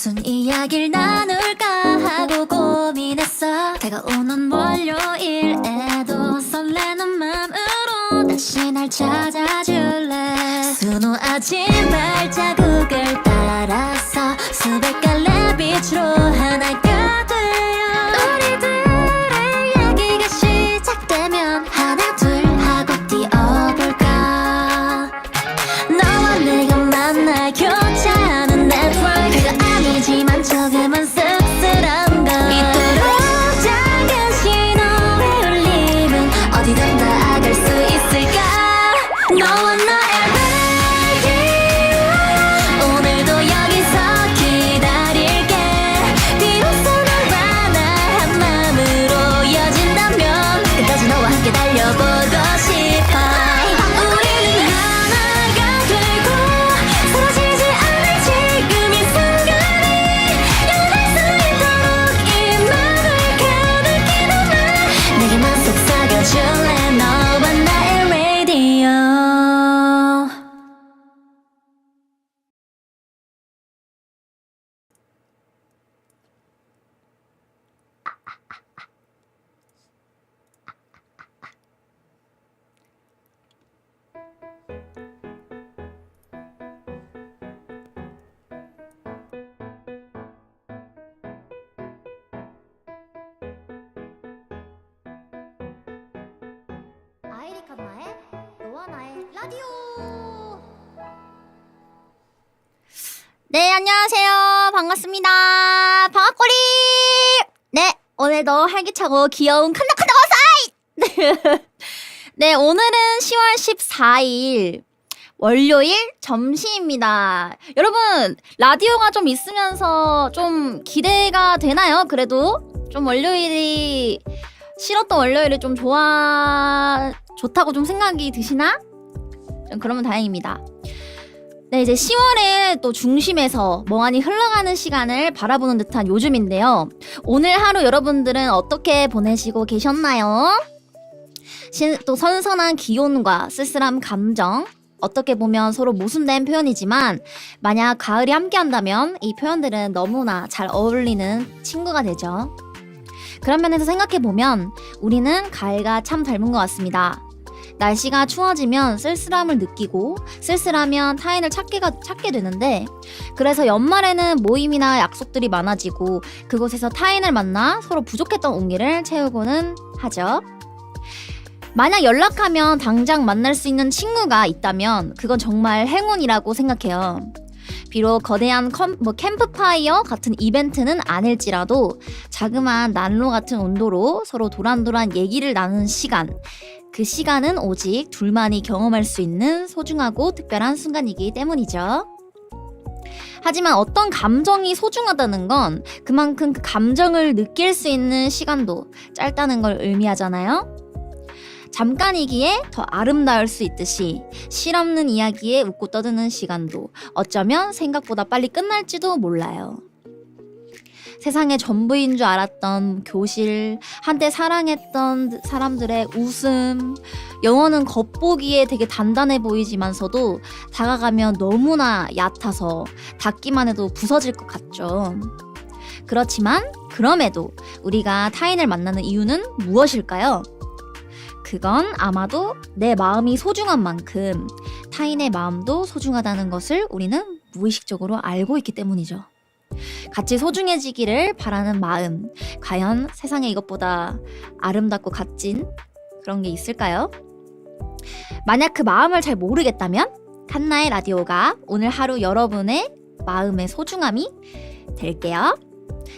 무슨 이야기를 나눌까 하고 고민했어. 다가오는 월요일에도 설레는 맘으로 다시 날 찾아줄래. 수놓아진 발자국을 따라서 수백 갈래 빛으로 하나가 되어 우리들의 이야기가 시작되면 하나 둘 하고 뛰어볼까. 너와 내가 만나 교차하는 네트워크, 그거 아니지만 조금은 씁쓸한 걸. 이토록 작은 신호의 울림은 어디든 닿아갈 수 있을까. 너와 나의 radio, 오늘도 여기서 기다릴게. 비로소 너와 나 한 마음으로 이어진다면 끝까지 너와 함께 달려보고 싶어. 우리는 하나가 되고 사라지지 않을 지금 이 순간이 영원할 수 있도록 이 맘을 가득히 담아 내게만 속삭여줄래. 너와 나의 radio. 아이리 칸나의 너와 나의 라디오. 네, 안녕하세요. 반갑습니다. 방앗꼬리. 네, 오늘도 활기차고 귀여운 칸나칸나 와사이. 네, 오늘은 10월 14일 월요일 점심입니다. 여러분, 라디오가 좀 있으면서 좀 기대가 되나요? 그래도 좀 월요일이 싫었던 월요일이 좀 좋다고 좀 생각이 드시나? 좀 그러면 다행입니다. 네, 이제 10월의 또 중심에서 멍하니 흘러가는 시간을 바라보는 듯한 요즘인데요. 오늘 하루 여러분들은 어떻게 보내시고 계셨나요? 또 선선한 기온과 쓸쓸한 감정, 어떻게 보면 서로 모순된 표현이지만 만약 가을이 함께한다면 이 표현들은 너무나 잘 어울리는 친구가 되죠. 그런 면에서 생각해보면 우리는 가을과 참 닮은 것 같습니다. 날씨가 추워지면 쓸쓸함을 느끼고 쓸쓸하면 타인을 찾게 되는데, 그래서 연말에는 모임이나 약속들이 많아지고 그곳에서 타인을 만나 서로 부족했던 온기를 채우고는 하죠. 만약 연락하면 당장 만날 수 있는 친구가 있다면 그건 정말 행운이라고 생각해요. 비록 거대한 캠프파이어 같은 이벤트는 아닐지라도 자그마한 난로 같은 온도로 서로 도란도란 얘기를 나누는 시간, 그 시간은 오직 둘만이 경험할 수 있는 소중하고 특별한 순간이기 때문이죠. 하지만 어떤 감정이 소중하다는 건 그만큼 그 감정을 느낄 수 있는 시간도 짧다는 걸 의미하잖아요. 잠깐이기에 더 아름다울 수 있듯이 실없는 이야기에 웃고 떠드는 시간도 어쩌면 생각보다 빨리 끝날지도 몰라요. 세상의 전부인 줄 알았던 교실, 한때 사랑했던 사람들의 웃음, 영어는 겉보기에 되게 단단해 보이지만서도 다가가면 너무나 얕아서 닿기만 해도 부서질 것 같죠. 그렇지만 그럼에도 우리가 타인을 만나는 이유는 무엇일까요? 그건 아마도 내 마음이 소중한 만큼 타인의 마음도 소중하다는 것을 우리는 무의식적으로 알고 있기 때문이죠. 같이 소중해지기를 바라는 마음, 과연 세상에 이것보다 아름답고 값진 그런 게 있을까요? 만약 그 마음을 잘 모르겠다면 칸나의 라디오가 오늘 하루 여러분의 마음의 소중함이 될게요.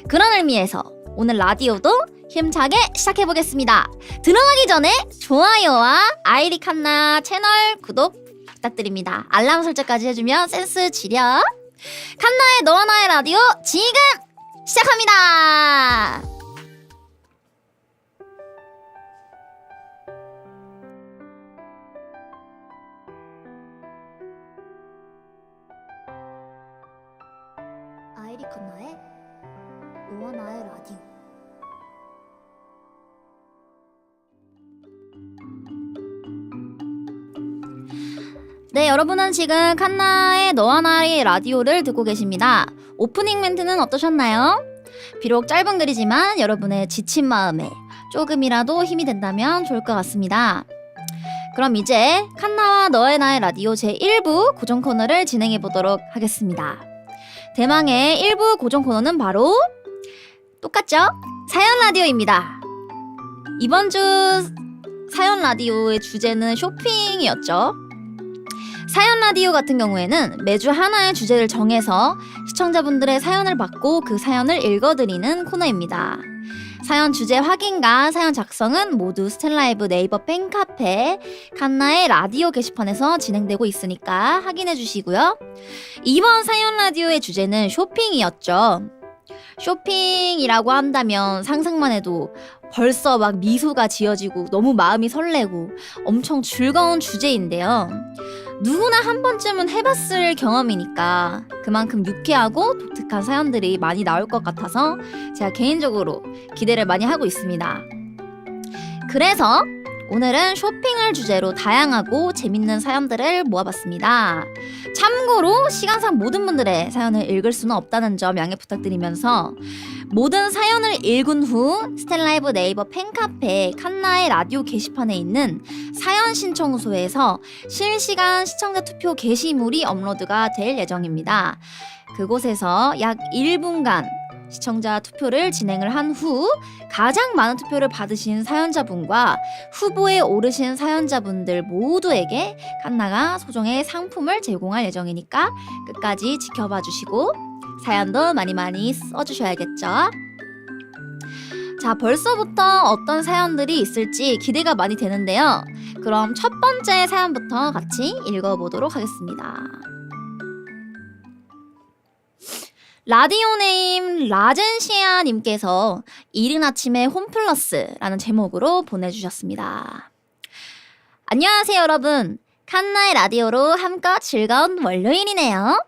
그런 의미에서 오늘 라디오도 힘차게 시작해보겠습니다. 들어가기 전에 좋아요와 아이리 칸나 채널 구독 부탁드립니다. 알람 설정까지 해주면 센스 지려. 칸나의 너와 나의 라디오 지금 시작합니다. 아이리 칸나의 너와 나의 라디오. 네, 여러분은 지금 칸나의 너와 나의 라디오를 듣고 계십니다. 오프닝 멘트는 어떠셨나요? 비록 짧은 글이지만 여러분의 지친 마음에 조금이라도 힘이 된다면 좋을 것 같습니다. 그럼 이제 칸나와 너의 나의 라디오 제1부 고정 코너를 진행해 보도록 하겠습니다. 대망의 1부 고정 코너는 바로 똑같죠? 사연 라디오입니다. 이번 주 사연 라디오의 주제는 쇼핑이었죠. 사연 라디오 같은 경우에는 매주 하나의 주제를 정해서 시청자분들의 사연을 받고 그 사연을 읽어드리는 코너입니다. 사연 주제 확인과 사연 작성은 모두 스탠라이브 네이버 팬카페 칸나의 라디오 게시판에서 진행되고 있으니까 확인해 주시고요. 이번 사연 라디오의 주제는 쇼핑이었죠. 쇼핑이라고 한다면 상상만 해도 벌써 막 미소가 지어지고 너무 마음이 설레고 엄청 즐거운 주제인데요. 누구나 한 번쯤은 해봤을 경험이니까 그만큼 유쾌하고 독특한 사연들이 많이 나올 것 같아서 제가 개인적으로 기대를 많이 하고 있습니다. 그래서 오늘은 쇼핑을 주제로 다양하고 재밌는 사연들을 모아봤습니다. 참고로 시간상 모든 분들의 사연을 읽을 수는 없다는 점 양해 부탁드리면서 모든 사연을 읽은 후 스탠라이브 네이버 팬카페 칸나의 라디오 게시판에 있는 사연 신청소에서 실시간 시청자 투표 게시물이 업로드가 될 예정입니다. 그곳에서 약 1분간 시청자 투표를 진행을 한 후 가장 많은 투표를 받으신 사연자분과 후보에 오르신 사연자분들 모두에게 칸나가 소정의 상품을 제공할 예정이니까 끝까지 지켜봐 주시고 사연도 많이 많이 써주셔야겠죠. 자, 벌써부터 어떤 사연들이 있을지 기대가 많이 되는데요. 그럼 첫 번째 사연부터 같이 읽어보도록 하겠습니다. 라디오 네임 라젠시아 님께서 이른 아침에 홈플러스라는 제목으로 보내주셨습니다. 안녕하세요 여러분. 칸나의 라디오로 함께 즐거운 월요일이네요.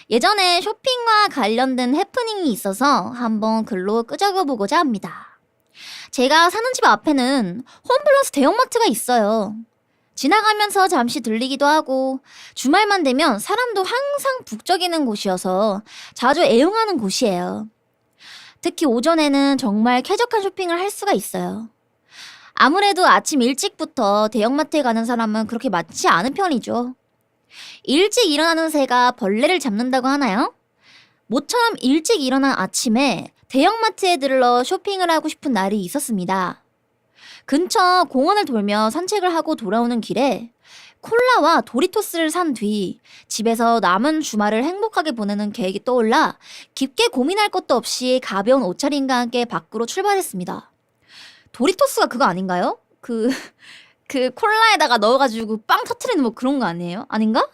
예전에 쇼핑과 관련된 해프닝이 있어서 한번 글로 끄적여보고자 합니다. 제가 사는 집 앞에는 홈플러스 대형마트가 있어요. 지나가면서 잠시 들리기도 하고 주말만 되면 사람도 항상 북적이는 곳이어서 자주 애용하는 곳이에요. 특히 오전에는 정말 쾌적한 쇼핑을 할 수가 있어요. 아무래도 아침 일찍부터 대형마트에 가는 사람은 그렇게 많지 않은 편이죠. 일찍 일어나는 새가 벌레를 잡는다고 하나요? 모처럼 일찍 일어난 아침에 대형마트에 들러 쇼핑을 하고 싶은 날이 있었습니다. 근처 공원을 돌며 산책을 하고 돌아오는 길에 콜라와 도리토스를 산 뒤 집에서 남은 주말을 행복하게 보내는 계획이 떠올라 깊게 고민할 것도 없이 가벼운 옷차림과 함께 밖으로 출발했습니다. 도리토스가 그거 아닌가요? 그 콜라에다가 넣어가지고 빵 터트리는 뭐 그런 거 아니에요? 아닌가?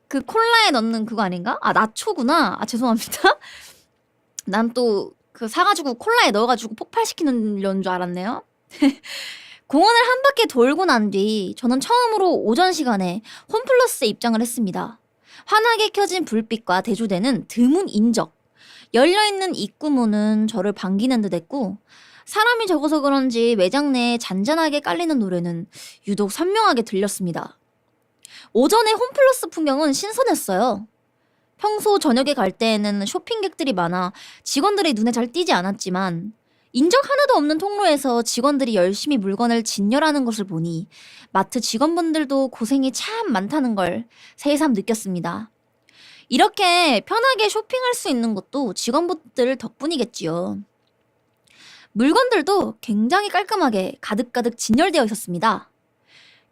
그 콜라에 넣는 그거 아닌가? 아, 나초구나. 아, 죄송합니다. 난 또 그 사가지고 콜라에 넣어가지고 폭발시키는 줄 알았네요. 공원을 한 바퀴 돌고 난 뒤 저는 처음으로 오전 시간에 홈플러스에 입장을 했습니다. 환하게 켜진 불빛과 대조되는 드문 인적, 열려있는 입구문은 저를 반기는 듯 했고 사람이 적어서 그런지 매장 내에 잔잔하게 깔리는 노래는 유독 선명하게 들렸습니다. 오전에 홈플러스 풍경은 신선했어요. 평소 저녁에 갈 때에는 쇼핑객들이 많아 직원들의 눈에 잘 띄지 않았지만 인적 하나도 없는 통로에서 직원들이 열심히 물건을 진열하는 것을 보니 마트 직원분들도 고생이 참 많다는 걸 새삼 느꼈습니다. 이렇게 편하게 쇼핑할 수 있는 것도 직원분들 덕분이겠지요. 물건들도 굉장히 깔끔하게 가득가득 진열되어 있었습니다.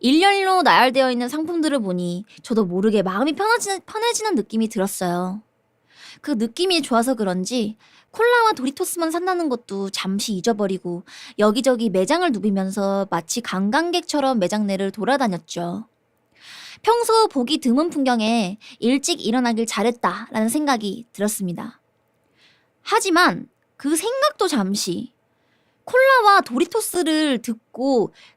일렬로 나열되어 있는 상품들을 보니 저도 모르게 마음이 편해지는 느낌이 들었어요. 그 느낌이 좋아서 그런지 콜라와 도리토스만 산다는 것도 잠시 잊어버리고 여기저기 매장을 누비면서 마치 관광객처럼 매장 내를 돌아다녔죠. 평소 보기 드문 풍경에 일찍 일어나길 잘했다라는 생각이 들었습니다. 하지만 그 생각도 잠시 콜라와 도리토스를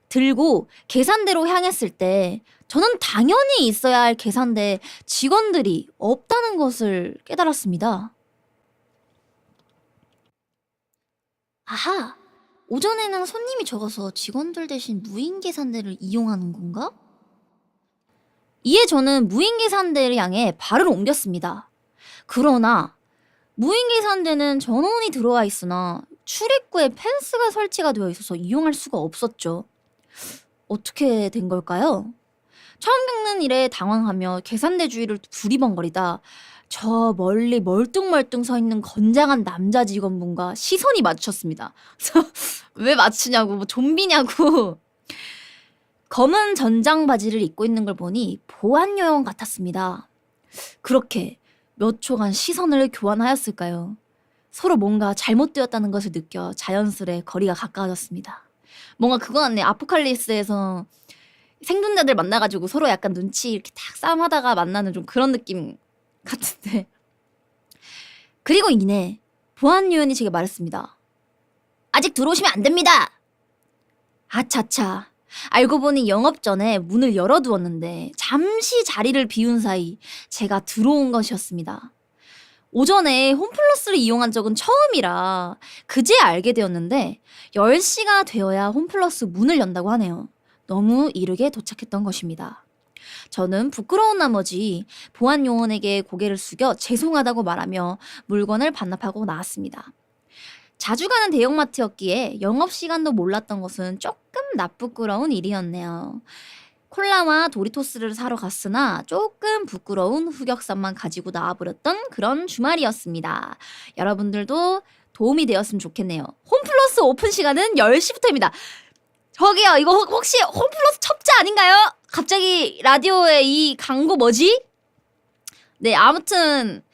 들고 계산대로 향했을 때 저는 당연히 있어야 할 계산대에 직원들이 없다는 것을 깨달았습니다. 아하, 오전에는 손님이 적어서 직원들 대신 무인 계산대를 이용하는 건가? 이에 저는 무인 계산대를 향해 발을 옮겼습니다. 그러나 무인계산대는 전원이 들어와 있으나 출입구에 펜스가 설치가 되어 있어서 이용할 수가 없었죠. 어떻게 된 걸까요? 처음 겪는 일에 당황하며 계산대 주위를 두리번거리다 저 멀리 멀뚱멀뚱 서 있는 건장한 남자 직원분과 시선이 마주쳤습니다. 그래서 왜 맞추냐고, 뭐 좀비냐고. 검은 전장 바지를 입고 있는 걸 보니 보안 요원 같았습니다. 그렇게 몇 초간 시선을 교환하였을까요? 서로 뭔가 잘못되었다는 것을 느껴 자연스레 거리가 가까워졌습니다. 뭔가 그거 같네. 아포칼립스에서 생존자들 만나가지고 서로 약간 눈치 이렇게 탁 싸움하다가 만나는 좀 그런 느낌 같은데. 그리고 이내 보안 요원이 제게 말했습니다. 아직 들어오시면 안 됩니다. 아차차. 알고 보니 영업 전에 문을 열어두었는데 잠시 자리를 비운 사이 제가 들어온 것이었습니다. 오전에 홈플러스를 이용한 적은 처음이라 그제 알게 되었는데 10시가 되어야 홈플러스 문을 연다고 하네요. 너무 이르게 도착했던 것입니다. 저는 부끄러운 나머지 보안 요원에게 고개를 숙여 죄송하다고 말하며 물건을 반납하고 나왔습니다. 자주 가는 대형마트였기에 영업시간도 몰랐던 것은 조금 나쁘끄러운 일이었네요. 콜라와 도리토스를 사러 갔으나 조금 부끄러운 흑역사만 가지고 나와버렸던 그런 주말이었습니다. 여러분들도 도움이 되었으면 좋겠네요. 홈플러스 오픈 시간은 10시부터입니다. 저기요, 이거 혹시 홈플러스 첩자 아닌가요? 갑자기 라디오에 이 광고 뭐지? 네, 아무튼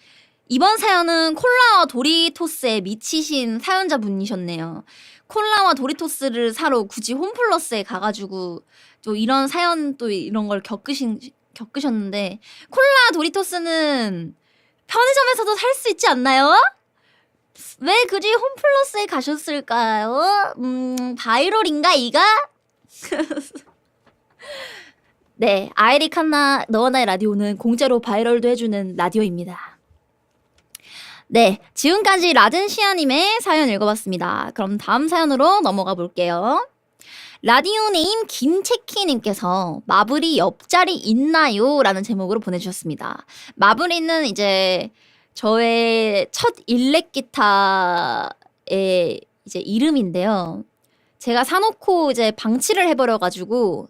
이번 사연은 콜라와 도리토스에 미치신 사연자분이셨네요. 콜라와 도리토스를 사러 굳이 홈플러스에 가가지고 또 이런 사연 또 이런 걸 겪으셨는데 콜라 도리토스는 편의점에서도 살 수 있지 않나요? 왜 굳이 홈플러스에 가셨을까요? 바이럴인가 이가? 네, 아이리 칸나 너와 나의 라디오는 공짜로 바이럴도 해주는 라디오입니다. 네, 지금까지 라든시아님의 사연 읽어봤습니다. 그럼 다음 사연으로 넘어가 볼게요. 라디오네임 김채키님께서 마블이 옆자리 있나요? 라는 제목으로 보내주셨습니다. 마블이는 이제 저의 첫 일렉 기타의 이제 이름인데요. 제가 사놓고 이제 방치를 해버려가지고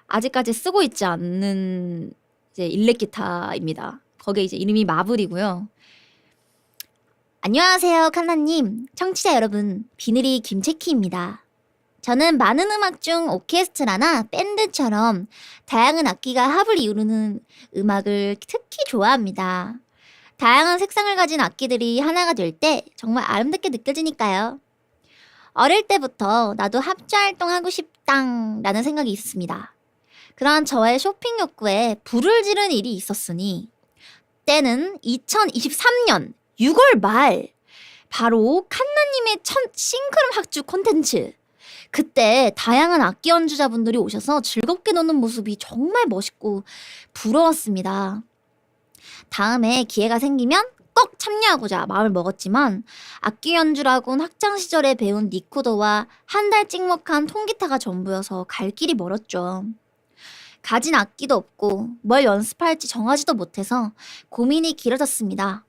아직까지 쓰고 있지 않는 이제 일렉 기타입니다. 거기에 이제 이름이 마블이고요. 안녕하세요, 칸나님. 청취자 여러분, 비늘이 김채키입니다. 저는 많은 음악 중 오케스트라나 밴드처럼 다양한 악기가 합을 이루는 음악을 특히 좋아합니다. 다양한 색상을 가진 악기들이 하나가 될 때 정말 아름답게 느껴지니까요. 어릴 때부터 나도 합주 활동하고 싶당라는 생각이 있습니다. 그런 저의 쇼핑 욕구에 불을 지른 일이 있었으니 때는 2023년 6월 말 바로 칸나님의 첫 싱크럼 합주 콘텐츠. 그때 다양한 악기 연주자분들이 오셔서 즐겁게 노는 모습이 정말 멋있고 부러웠습니다. 다음에 기회가 생기면 꼭 참여하고자 마음을 먹었지만 악기 연주라곤 학창 시절에 배운 리코더와 한 달 찍먹한 통기타가 전부여서 갈 길이 멀었죠. 가진 악기도 없고 뭘 연습할지 정하지도 못해서 고민이 길어졌습니다.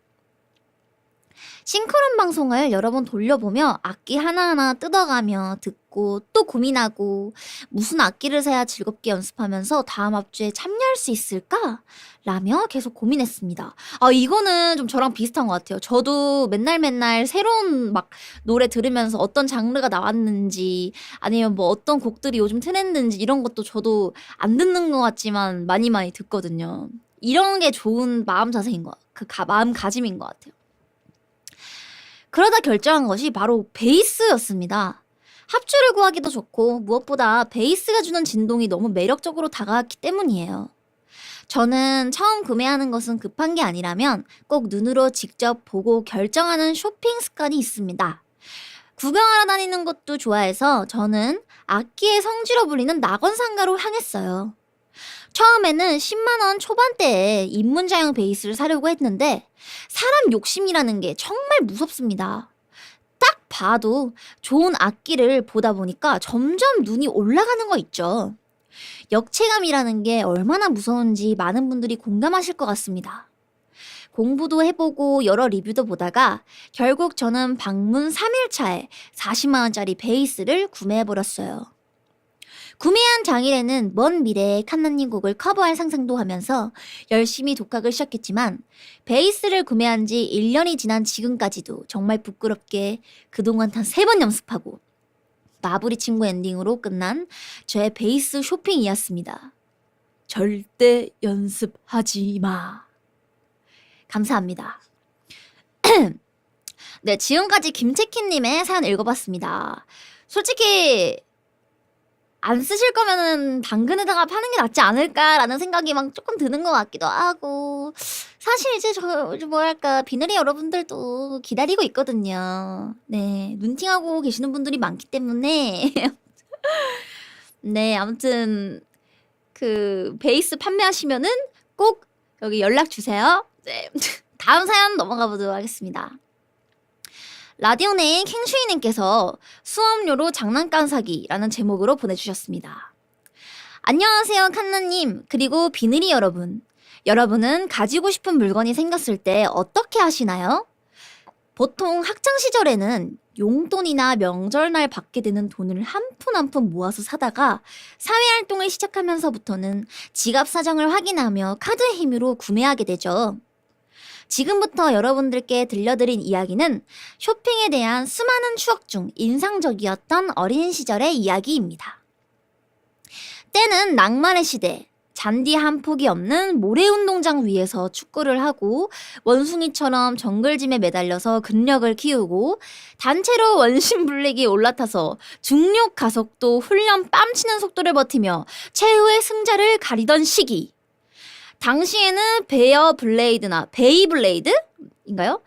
싱크론 방송을 여러 번 돌려보며 악기 하나하나 뜯어가며 듣고 또 고민하고 무슨 악기를 사야 즐겁게 연습하면서 다음 합주에 참여할 수 있을까? 라며 계속 고민했습니다. 이거는 좀 저랑 비슷한 것 같아요. 저도 맨날 새로운 막 노래 들으면서 어떤 장르가 나왔는지 아니면 뭐 어떤 곡들이 요즘 트렌드인지 이런 것도 저도 안 듣는 것 같지만 많이 듣거든요. 이런 게 좋은 마음 자세인 것 같아요. 마음가짐인 것 같아요. 그러다 결정한 것이 바로 베이스였습니다. 합주를 구하기도 좋고 무엇보다 베이스가 주는 진동이 너무 매력적으로 다가왔기 때문이에요. 저는 처음 구매하는 것은 급한 게 아니라면 꼭 눈으로 직접 보고 결정하는 쇼핑 습관이 있습니다. 구경하러 다니는 것도 좋아해서 저는 악기의 성지로 불리는 낙원상가로 향했어요. 처음에는 10만원 초반대에 입문자용 베이스를 사려고 했는데 사람 욕심이라는 게 정말 무섭습니다. 딱 봐도 좋은 악기를 보다 보니까 점점 눈이 올라가는 거 있죠. 역체감이라는 게 얼마나 무서운지 많은 분들이 공감하실 것 같습니다. 공부도 해보고 여러 리뷰도 보다가 결국 저는 방문 3일차에 40만 원짜리 베이스를 구매해버렸어요. 구매한 당일에는 먼 미래의 칸나님 곡을 커버할 상상도 하면서 열심히 독학을 시작했지만 베이스를 구매한 지 1년이 지난 지금까지도 정말 부끄럽게 그동안 단 3번 연습하고 마블이 친구 엔딩으로 끝난 저의 베이스 쇼핑이었습니다. 절대 연습하지 마. 감사합니다. 네, 지금까지 김채키님의 사연 읽어봤습니다. 솔직히 안 쓰실 거면은 당근에다가 파는 게 낫지 않을까라는 생각이 막 조금 드는 것 같기도 하고, 사실 이제 뭐랄까 비늘이 여러분들도 기다리고 있거든요. 네, 눈팅하고 계시는 분들이 많기 때문에 네, 아무튼 그 베이스 판매하시면은 꼭 여기 연락 주세요. 네. 다음 사연 넘어가 보도록 하겠습니다. 라디오네임 킹슈이님께서 수업료로 장난감 사기라는 제목으로 보내주셨습니다. 안녕하세요 칸나님, 그리고 비늘이 여러분. 여러분은 가지고 싶은 물건이 생겼을 때 어떻게 하시나요? 보통 학창시절에는 용돈이나 명절날 받게 되는 돈을 한 푼 한 푼 모아서 사다가 사회활동을 시작하면서부터는 지갑 사정을 확인하며 카드의 힘으로 구매하게 되죠. 지금부터 여러분들께 들려드린 이야기는 쇼핑에 대한 수많은 추억 중 인상적이었던 어린 시절의 이야기입니다. 때는 낭만의 시대, 잔디 한 폭이 없는 모래운동장 위에서 축구를 하고 원숭이처럼 정글짐에 매달려서 근력을 키우고 단체로 원심불릭이 올라타서 중력 가속도 훈련 뺨치는 속도를 버티며 최후의 승자를 가리던 시기. 당시에는 베어 블레이드나 베이블레이드인가요?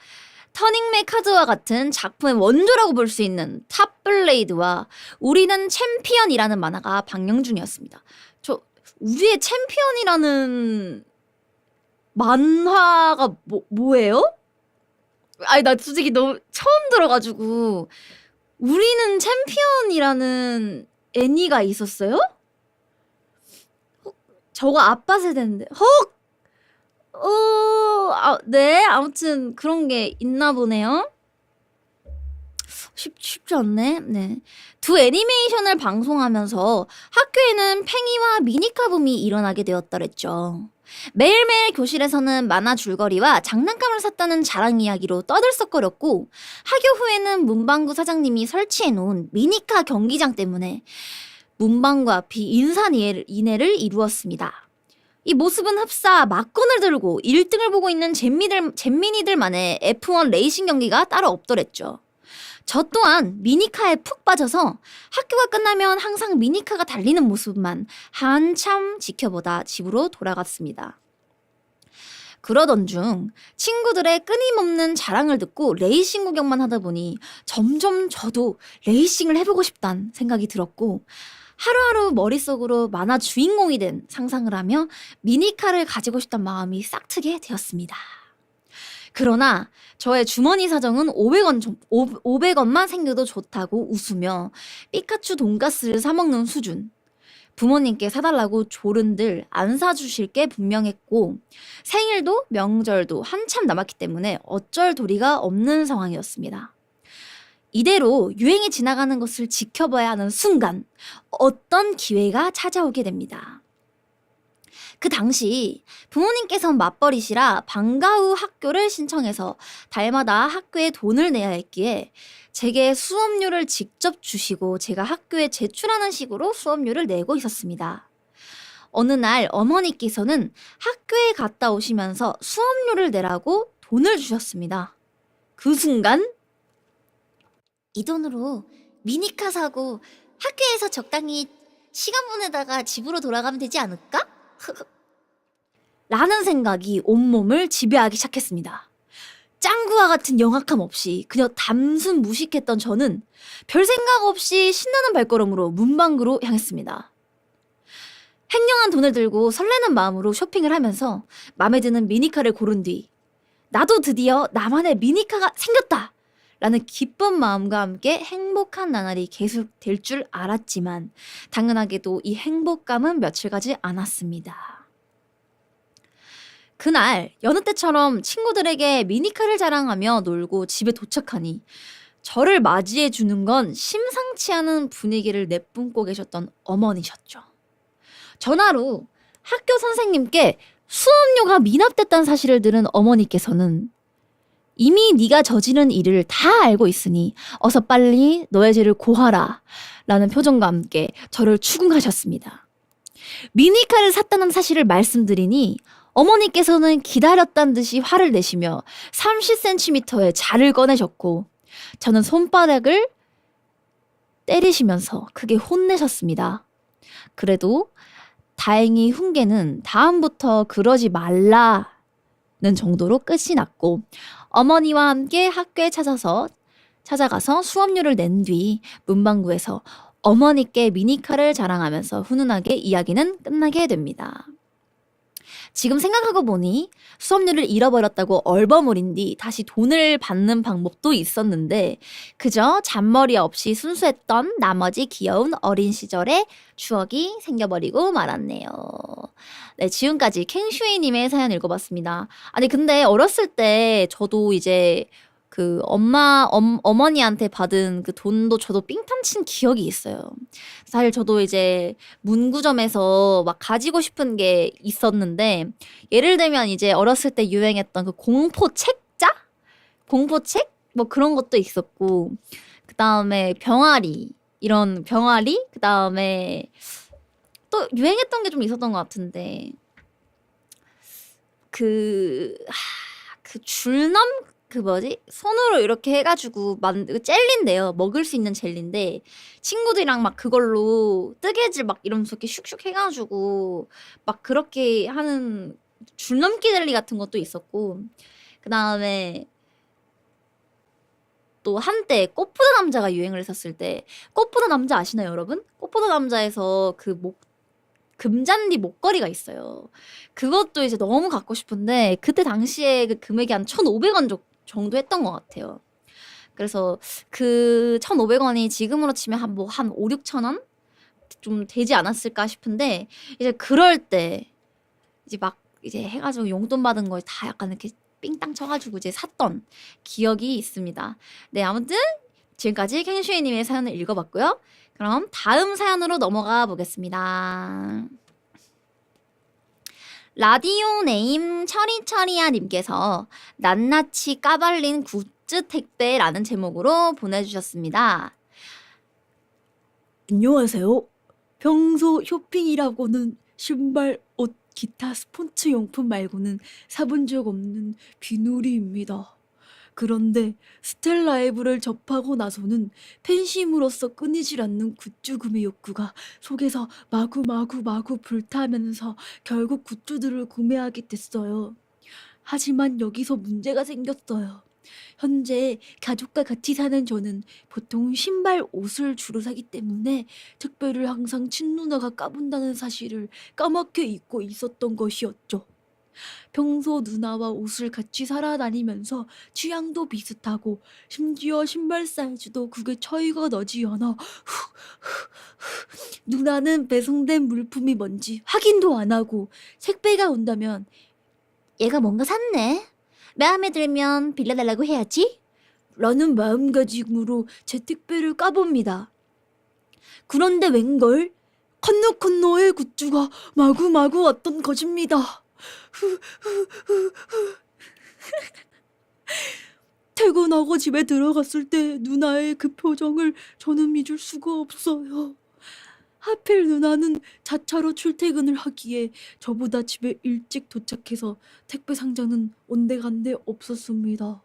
터닝맥 카드와 같은 작품의 원조라고 볼 수 있는 탑블레이드와 우리는 챔피언이라는 만화가 방영 중이었습니다. 우리의 챔피언이라는 만화가 뭐예요? 아니 나 솔직히 너무 처음 들어가지고 우리는 챔피언이라는 애니가 있었어요? 저거 아빠 세대인데. 헉! 네. 아무튼 그런 게 있나 보네요. 쉽지 않네. 네. 두 애니메이션을 방송하면서 학교에는 팽이와 미니카 붐이 일어나게 되었더랬죠. 매일매일 교실에서는 만화 줄거리와 장난감을 샀다는 자랑 이야기로 떠들썩거렸고 학교 후에는 문방구 사장님이 설치해놓은 미니카 경기장 때문에 문방구 앞이 인산인해를 이루었습니다. 이 모습은 흡사 막건을 들고 1등을 보고 있는 잼민이들만의 F1 레이싱 경기가 따로 없더랬죠. 저 또한 미니카에 푹 빠져서 학교가 끝나면 항상 미니카가 달리는 모습만 한참 지켜보다 집으로 돌아갔습니다. 그러던 중 친구들의 끊임없는 자랑을 듣고 레이싱 구경만 하다 보니 점점 저도 레이싱을 해보고 싶다는 생각이 들었고 하루하루 머릿속으로 만화 주인공이 된 상상을 하며 미니카를 가지고 싶다는 마음이 싹트게 되었습니다. 그러나 저의 주머니 사정은 500원만 생겨도 좋다고 웃으며 피카츄 돈가스를 사먹는 수준. 부모님께 사달라고 조른들 안 사주실 게 분명했고 생일도 명절도 한참 남았기 때문에 어쩔 도리가 없는 상황이었습니다. 이대로 유행이 지나가는 것을 지켜봐야 하는 순간 어떤 기회가 찾아오게 됩니다. 그 당시 부모님께서 맞벌이시라 방과 후 학교를 신청해서 달마다 학교에 돈을 내야 했기에 제게 수업료를 직접 주시고 제가 학교에 제출하는 식으로 수업료를 내고 있었습니다. 어느 날 어머니께서는 학교에 갔다 오시면서 수업료를 내라고 돈을 주셨습니다. 그 순간 이 돈으로 미니카 사고 학교에서 적당히 시간 보내다가 집으로 돌아가면 되지 않을까? 라는 생각이 온몸을 지배하기 시작했습니다. 짱구와 같은 영악함 없이 그저 단순 무식했던 저는 별 생각 없이 신나는 발걸음으로 문방구로 향했습니다. 횡령한 돈을 들고 설레는 마음으로 쇼핑을 하면서 마음에 드는 미니카를 고른 뒤 나도 드디어 나만의 미니카가 생겼다! 라는 기쁜 마음과 함께 행복한 나날이 계속될 줄 알았지만 당연하게도 이 행복감은 며칠 가지 않았습니다. 그날 여느 때처럼 친구들에게 미니카를 자랑하며 놀고 집에 도착하니 저를 맞이해 주는 건 심상치 않은 분위기를 내뿜고 계셨던 어머니셨죠. 전화로 학교 선생님께 수업료가 미납됐다는 사실을 들은 어머니께서는 이미 네가 저지른 일을 다 알고 있으니 어서 빨리 너의 죄를 고하라 라는 표정과 함께 저를 추궁하셨습니다. 미니카를 샀다는 사실을 말씀드리니 어머니께서는 기다렸단 듯이 화를 내시며 30cm의 자를 꺼내셨고 저는 손바닥을 때리시면서 크게 혼내셨습니다. 그래도 다행히 훈계는 다음부터 그러지 말라는 정도로 끝이 났고 어머니와 함께 학교에 찾아가서 수업료를 낸 뒤 문방구에서 어머니께 미니카를 자랑하면서 훈훈하게 이야기는 끝나게 됩니다. 지금 생각하고 보니 수업료를 잃어버렸다고 얼버무린 뒤 다시 돈을 받는 방법도 있었는데 그저 잔머리 없이 순수했던 나머지 귀여운 어린 시절의 추억이 생겨버리고 말았네요. 네, 지금까지 캥슈이님의 사연 읽어봤습니다. 아니 근데 어렸을 때 저도 이제 그 어머니한테 받은 그 돈도 저도 삥땅 친 기억이 있어요. 사실 저도 이제 문구점에서 막 가지고 싶은 게 있었는데 예를 들면 이제 어렸을 때 유행했던 그 공포 책자? 공포책? 뭐 그런 것도 있었고 그 다음에 병아리 이런 병아리? 그 다음에 또 유행했던 게 좀 있었던 것 같은데 그 줄넘 그 뭐지? 손으로 이렇게 해가지고 그 젤리인데요. 먹을 수 있는 젤리인데 친구들이랑 막 그걸로 뜨개질 막 이러면서 이렇게 슉슉 해가지고 막 그렇게 하는 줄넘기 젤리 같은 것도 있었고 그 다음에 또 한때 꽃보다 남자가 유행을 했었을 때 꽃보다 남자 아시나요 여러분? 꽃보다 남자에서 그 금잔디 목걸이가 있어요. 그것도 이제 너무 갖고 싶은데 그때 당시에 그 금액이 한 1,500원 정도 했던 것 같아요. 그래서 그 1,500원이 지금으로 치면 한 5, 6천 원? 좀 되지 않았을까 싶은데 이제 그럴 때 이제 막 이제 해가지고 용돈 받은 걸 다 약간 이렇게 삥땅 쳐가지고 이제 샀던 기억이 있습니다. 네, 아무튼 지금까지 캥슈이님의 사연을 읽어봤고요. 그럼 다음 사연으로 넘어가 보겠습니다. 라디오 네임 처리처리야님께서 낱낱이 까발린 굿즈 택배라는 제목으로 보내주셨습니다. 안녕하세요. 평소 쇼핑이라고는 신발, 옷, 기타 스포츠 용품 말고는 사본 적 없는 비누리입니다. 그런데 스텔라이브를 접하고 나서는 팬심으로서 끊이질 않는 굿즈 구매 욕구가 속에서 마구 불타면서 결국 굿즈들을 구매하게 됐어요. 하지만 여기서 문제가 생겼어요. 현재 가족과 같이 사는 저는 보통 신발, 옷을 주로 사기 때문에 택배를 항상 친누나가 까본다는 사실을 까맣게 잊고 있었던 것이었죠. 평소 누나와 옷을 같이 사러 다니면서 취향도 비슷하고 심지어 신발 사이즈도 그게 차이가 나지 않아 누나는 배송된 물품이 뭔지 확인도 안 하고 택배가 온다면 얘가 뭔가 샀네. 마음에 들면 빌려달라고 해야지. 라는 마음가짐으로 제 택배를 까봅니다. 그런데 웬걸? 컨노의 굿즈가 마구마구 왔던 것입니다. 퇴근하고 집에 들어갔을 때 누나의 그 표정을 저는 잊을 수가 없어요. 하필 누나는 자차로 출퇴근을 하기에 저보다 집에 일찍 도착해서 택배 상자는 온데간데 없었습니다.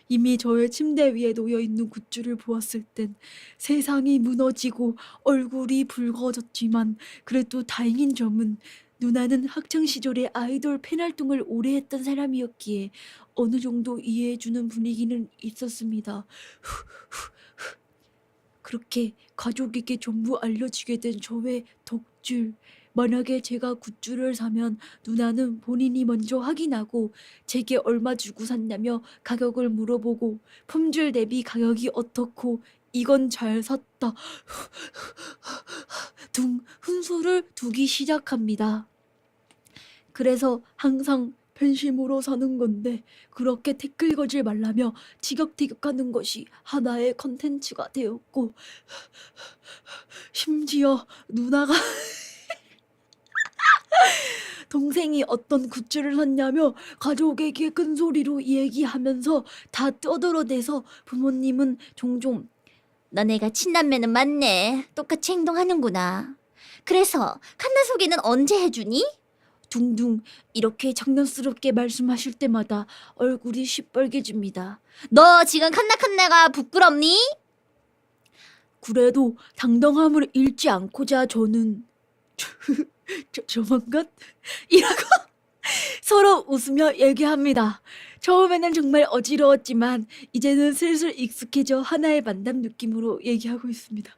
이미 저의 침대 위에 놓여있는 굿즈를 보았을 땐 세상이 무너지고 얼굴이 붉어졌지만 그래도 다행인 점은 누나는 학창시절에 아이돌 팬활동을 오래 했던 사람이었기에 어느 정도 이해해주는 분위기는 있었습니다. 그렇게 가족에게 전부 알려지게 된 저의 덕줄. 만약에 제가 굿즈를 사면 누나는 본인이 먼저 확인하고 제게 얼마 주고 샀냐며 가격을 물어보고 품질 대비 가격이 어떻고 이건 잘 샀다 등 훈수를 두기 시작합니다. 그래서 항상 팬심으로 사는 건데 그렇게 댓글 거질 말라며 티격태격하는 것이 하나의 컨텐츠가 되었고 심지어 누나가 동생이 어떤 굿즈를 샀냐며 가족에게 큰 소리로 얘기하면서 다 떠들어대서 부모님은 종종 너네가 친남매는 맞네. 똑같이 행동하는구나. 그래서 칸나 소개는 언제 해주니? 둥둥 이렇게 장난스럽게 말씀하실 때마다 얼굴이 시뻘개집니다. 너 지금 칸나가 부끄럽니? 그래도 당당함을 잃지 않고자 저는 조만간 이라고 서로 웃으며 얘기합니다. 처음에는 정말 어지러웠지만 이제는 슬슬 익숙해져 하나의 만남 느낌으로 얘기하고 있습니다.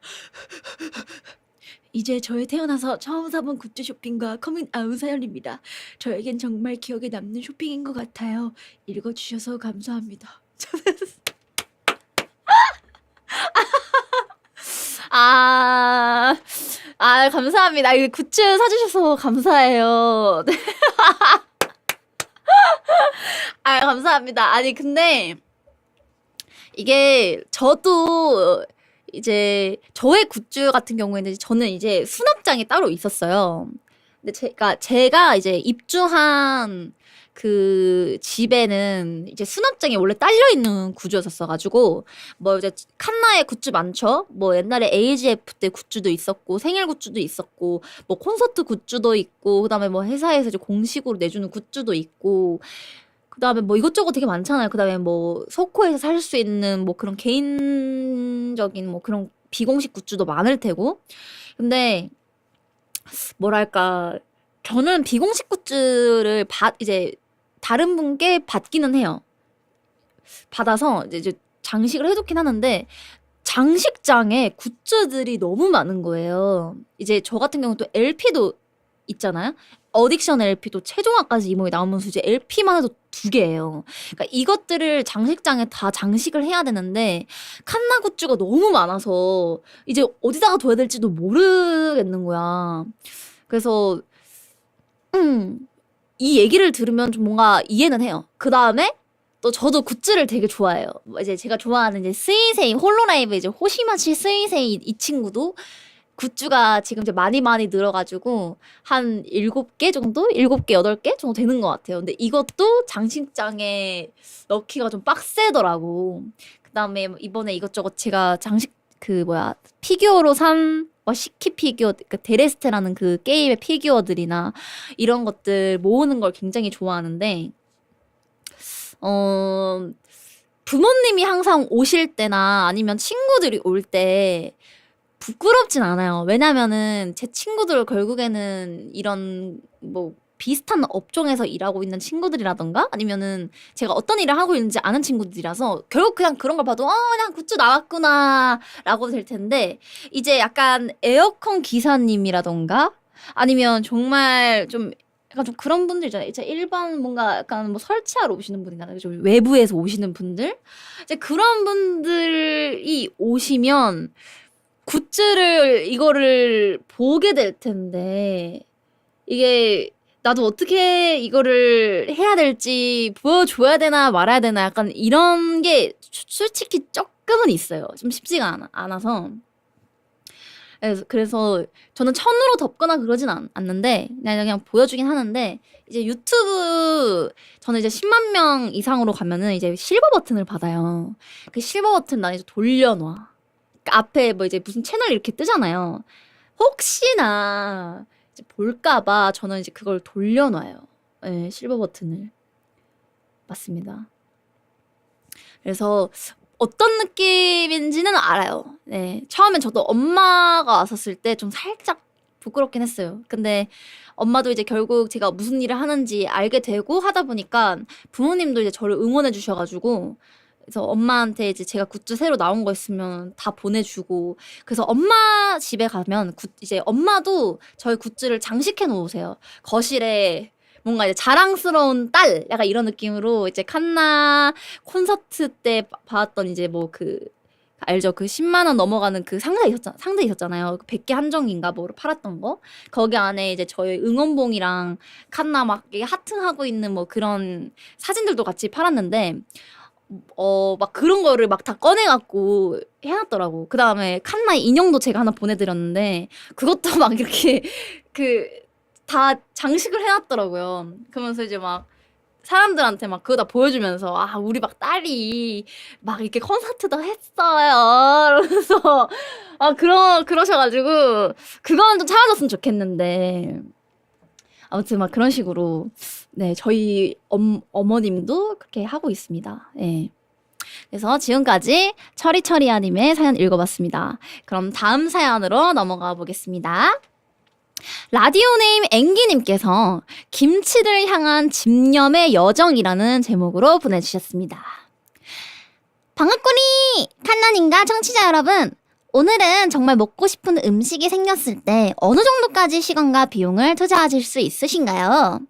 이제 저의 태어나서 처음 사본 굿즈 쇼핑과 커밍아웃 사연입니다. 저에겐 정말 기억에 남는 쇼핑인 것 같아요. 읽어주셔서 감사합니다. 아, 감사합니다. 이 굿즈 사주셔서 감사해요. 감사합니다. 아니, 근데 이게 저도 이제 저의 굿즈 같은 경우에는 저는 이제 수납장이 따로 있었어요. 근데 제가 이제 입주한 그 집에는 이제 수납장이 원래 딸려 있는 구조였었어가지고 뭐 이제 칸나의 굿즈 많죠. 뭐 옛날에 AGF 때 굿즈도 있었고 생일 굿즈도 있었고 뭐 콘서트 굿즈도 있고 그다음에 뭐 회사에서 이제 공식으로 내주는 굿즈도 있고 그다음에 뭐 이것저것 되게 많잖아요. 그다음에 뭐 소코에서 살 수 있는 뭐 그런 개인적인 뭐 그런 비공식 굿즈도 많을 테고. 근데 뭐랄까 저는 비공식 굿즈를 이제 다른 분께 받기는 해요. 받아서 이제 장식을 해두긴 하는데 장식장에 굿즈들이 너무 많은 거예요. 이제 저 같은 경우는 또 LP도 있잖아요. 어딕션 LP도 최종화까지 이모에 나오면서 이제 LP만 해도 2개예요. 그러니까 이것들을 장식장에 다 장식을 해야 되는데 칸나 굿즈가 너무 많아서 이제 어디다가 둬야 될지도 모르겠는 거야. 그래서 이 얘기를 들으면 좀 뭔가 이해는 해요. 그 다음에 또 저도 굿즈를 되게 좋아해요. 뭐 이제 제가 좋아하는 이제 스이세이 홀로라이브 이제 호시마치 스이세이 이 친구도 굿즈가 지금 이제 많이 늘어가지고 한 7개 정도? 7개, 8개 정도 되는 것 같아요. 근데 이것도 장식장에 넣기가 좀 빡세더라고. 그 다음에 이번에 이것저것 제가 피규어로 산 시키 피규어, 그 데레스테라는 그 게임의 피규어들이나 이런 것들 모으는 걸 굉장히 좋아하는데, 부모님이 항상 오실 때나 아니면 친구들이 올 때 부끄럽진 않아요. 왜냐면은 제 친구들 결국에는 이런 뭐 비슷한 업종에서 일하고 있는 친구들이라던가 아니면은 제가 어떤 일을 하고 있는지 아는 친구들이라서 결국 그냥 그런 걸 봐도 그냥 굿즈 나왔구나 라고 될 텐데 이제 약간 에어컨 기사님이라던가 아니면 정말 좀 약간 좀 그런 분들 있잖아요. 이제 일반 뭔가 약간 뭐 설치하러 오시는 분이나 좀 외부에서 오시는 분들 이제 그런 분들이 오시면 굿즈를 이거를 보게 될 텐데 이게 나도 어떻게 이거를 해야 될지 보여줘야 되나 말아야 되나 약간 이런 게 솔직히 조금은 있어요. 좀 쉽지가 않아서 그래서 저는 천으로 덮거나 그러진 않는데 그냥 보여주긴 하는데 이제 유튜브 저는 이제 10만 명 이상으로 가면은 이제 실버 버튼을 받아요. 그 실버 버튼 난 이제 돌려놔. 앞에 뭐 이제 무슨 채널 이렇게 뜨잖아요. 혹시나 이제 볼까봐 저는 이제 그걸 돌려놔요. 네, 실버 버튼을. 맞습니다. 그래서 어떤 느낌인지는 알아요. 네, 처음엔 저도 엄마가 왔었을 때 좀 살짝 부끄럽긴 했어요. 근데 엄마도 이제 결국 제가 무슨 일을 하는지 알게 되고 하다 보니까 부모님도 이제 저를 응원해 주셔가지고 그래서 엄마한테 이제 제가 굿즈 새로 나온 거 있으면 다 보내주고 그래서 엄마 집에 가면 이제 엄마도 저희 굿즈를 장식해 놓으세요. 거실에 뭔가 이제 자랑스러운 딸 약간 이런 느낌으로 이제 칸나 콘서트 때 봤던 이제 뭐 그 알죠? 그 10만 원 넘어가는 그 상자 있었잖아요. 그 100개 한정인가 뭐로 팔았던 거. 거기 안에 이제 저희 응원봉이랑 칸나 막 이게 하트하고 있는 뭐 그런 사진들도 같이 팔았는데 막 그런 거를 막 다 꺼내갖고 해놨더라고. 그 다음에 칸나의 인형도 제가 하나 보내드렸는데 그것도 막 이렇게 그 다 장식을 해놨더라고요. 그러면서 이제 막 사람들한테 막 그거 다 보여주면서 아 우리 막 딸이 막 이렇게 콘서트도 했어요. 이러면서 아 그러셔가지고 그거는 좀 찾아줬으면 좋겠는데 아무튼 막 그런 식으로 네 저희 어머님도 그렇게 하고 있습니다. 네. 그래서 지금까지 처리처리아님의 사연 읽어봤습니다. 그럼 다음 사연으로 넘어가 보겠습니다. 라디오네임 앵기님께서 김치를 향한 집념의 여정이라는 제목으로 보내주셨습니다. 반갑구니! 칸나님과 청취자 여러분! 오늘은 정말 먹고 싶은 음식이 생겼을 때 어느 정도까지 시간과 비용을 투자하실 수 있으신가요?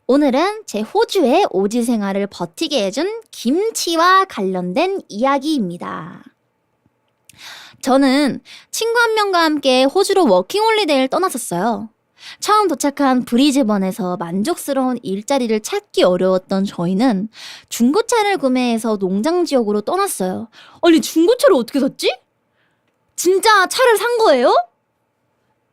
오늘은 제 호주의 오지 생활을 버티게 해준 김치와 관련된 이야기입니다. 저는 친구 한 명과 함께 호주로 워킹홀리데이를 떠났었어요. 처음 도착한 브리즈번에서 만족스러운 일자리를 찾기 어려웠던 저희는 중고차를 구매해서 농장 지역으로 떠났어요. 아니 중고차를 어떻게 샀지? 진짜 차를 산 거예요?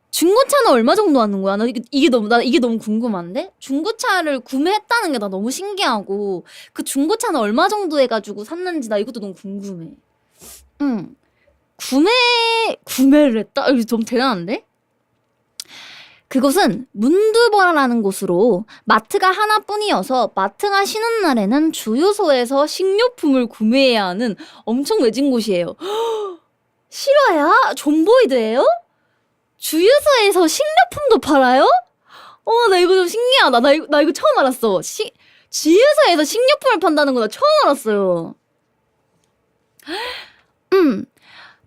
중고차는 얼마 정도 하는 거야? 나 이게 너무 궁금한데? 중고차를 구매했다는 게 나 너무 신기하고 그 중고차는 얼마 정도 해가지고 샀는지 나 이것도 너무 궁금해. 구매를 했다? 이거 좀 대단한데? 그곳은 문두버라라는 곳으로 마트가 하나뿐이어서 마트가 쉬는 날에는 주유소에서 식료품을 구매해야 하는 엄청 외진 곳이에요. 실화야? 존보이드예요? 주유소에서 식료품도 팔아요? 나 이거 좀 신기하다. 나 이거 처음 알았어. 주유소에서 식료품을 판다는 거 나 처음 알았어요.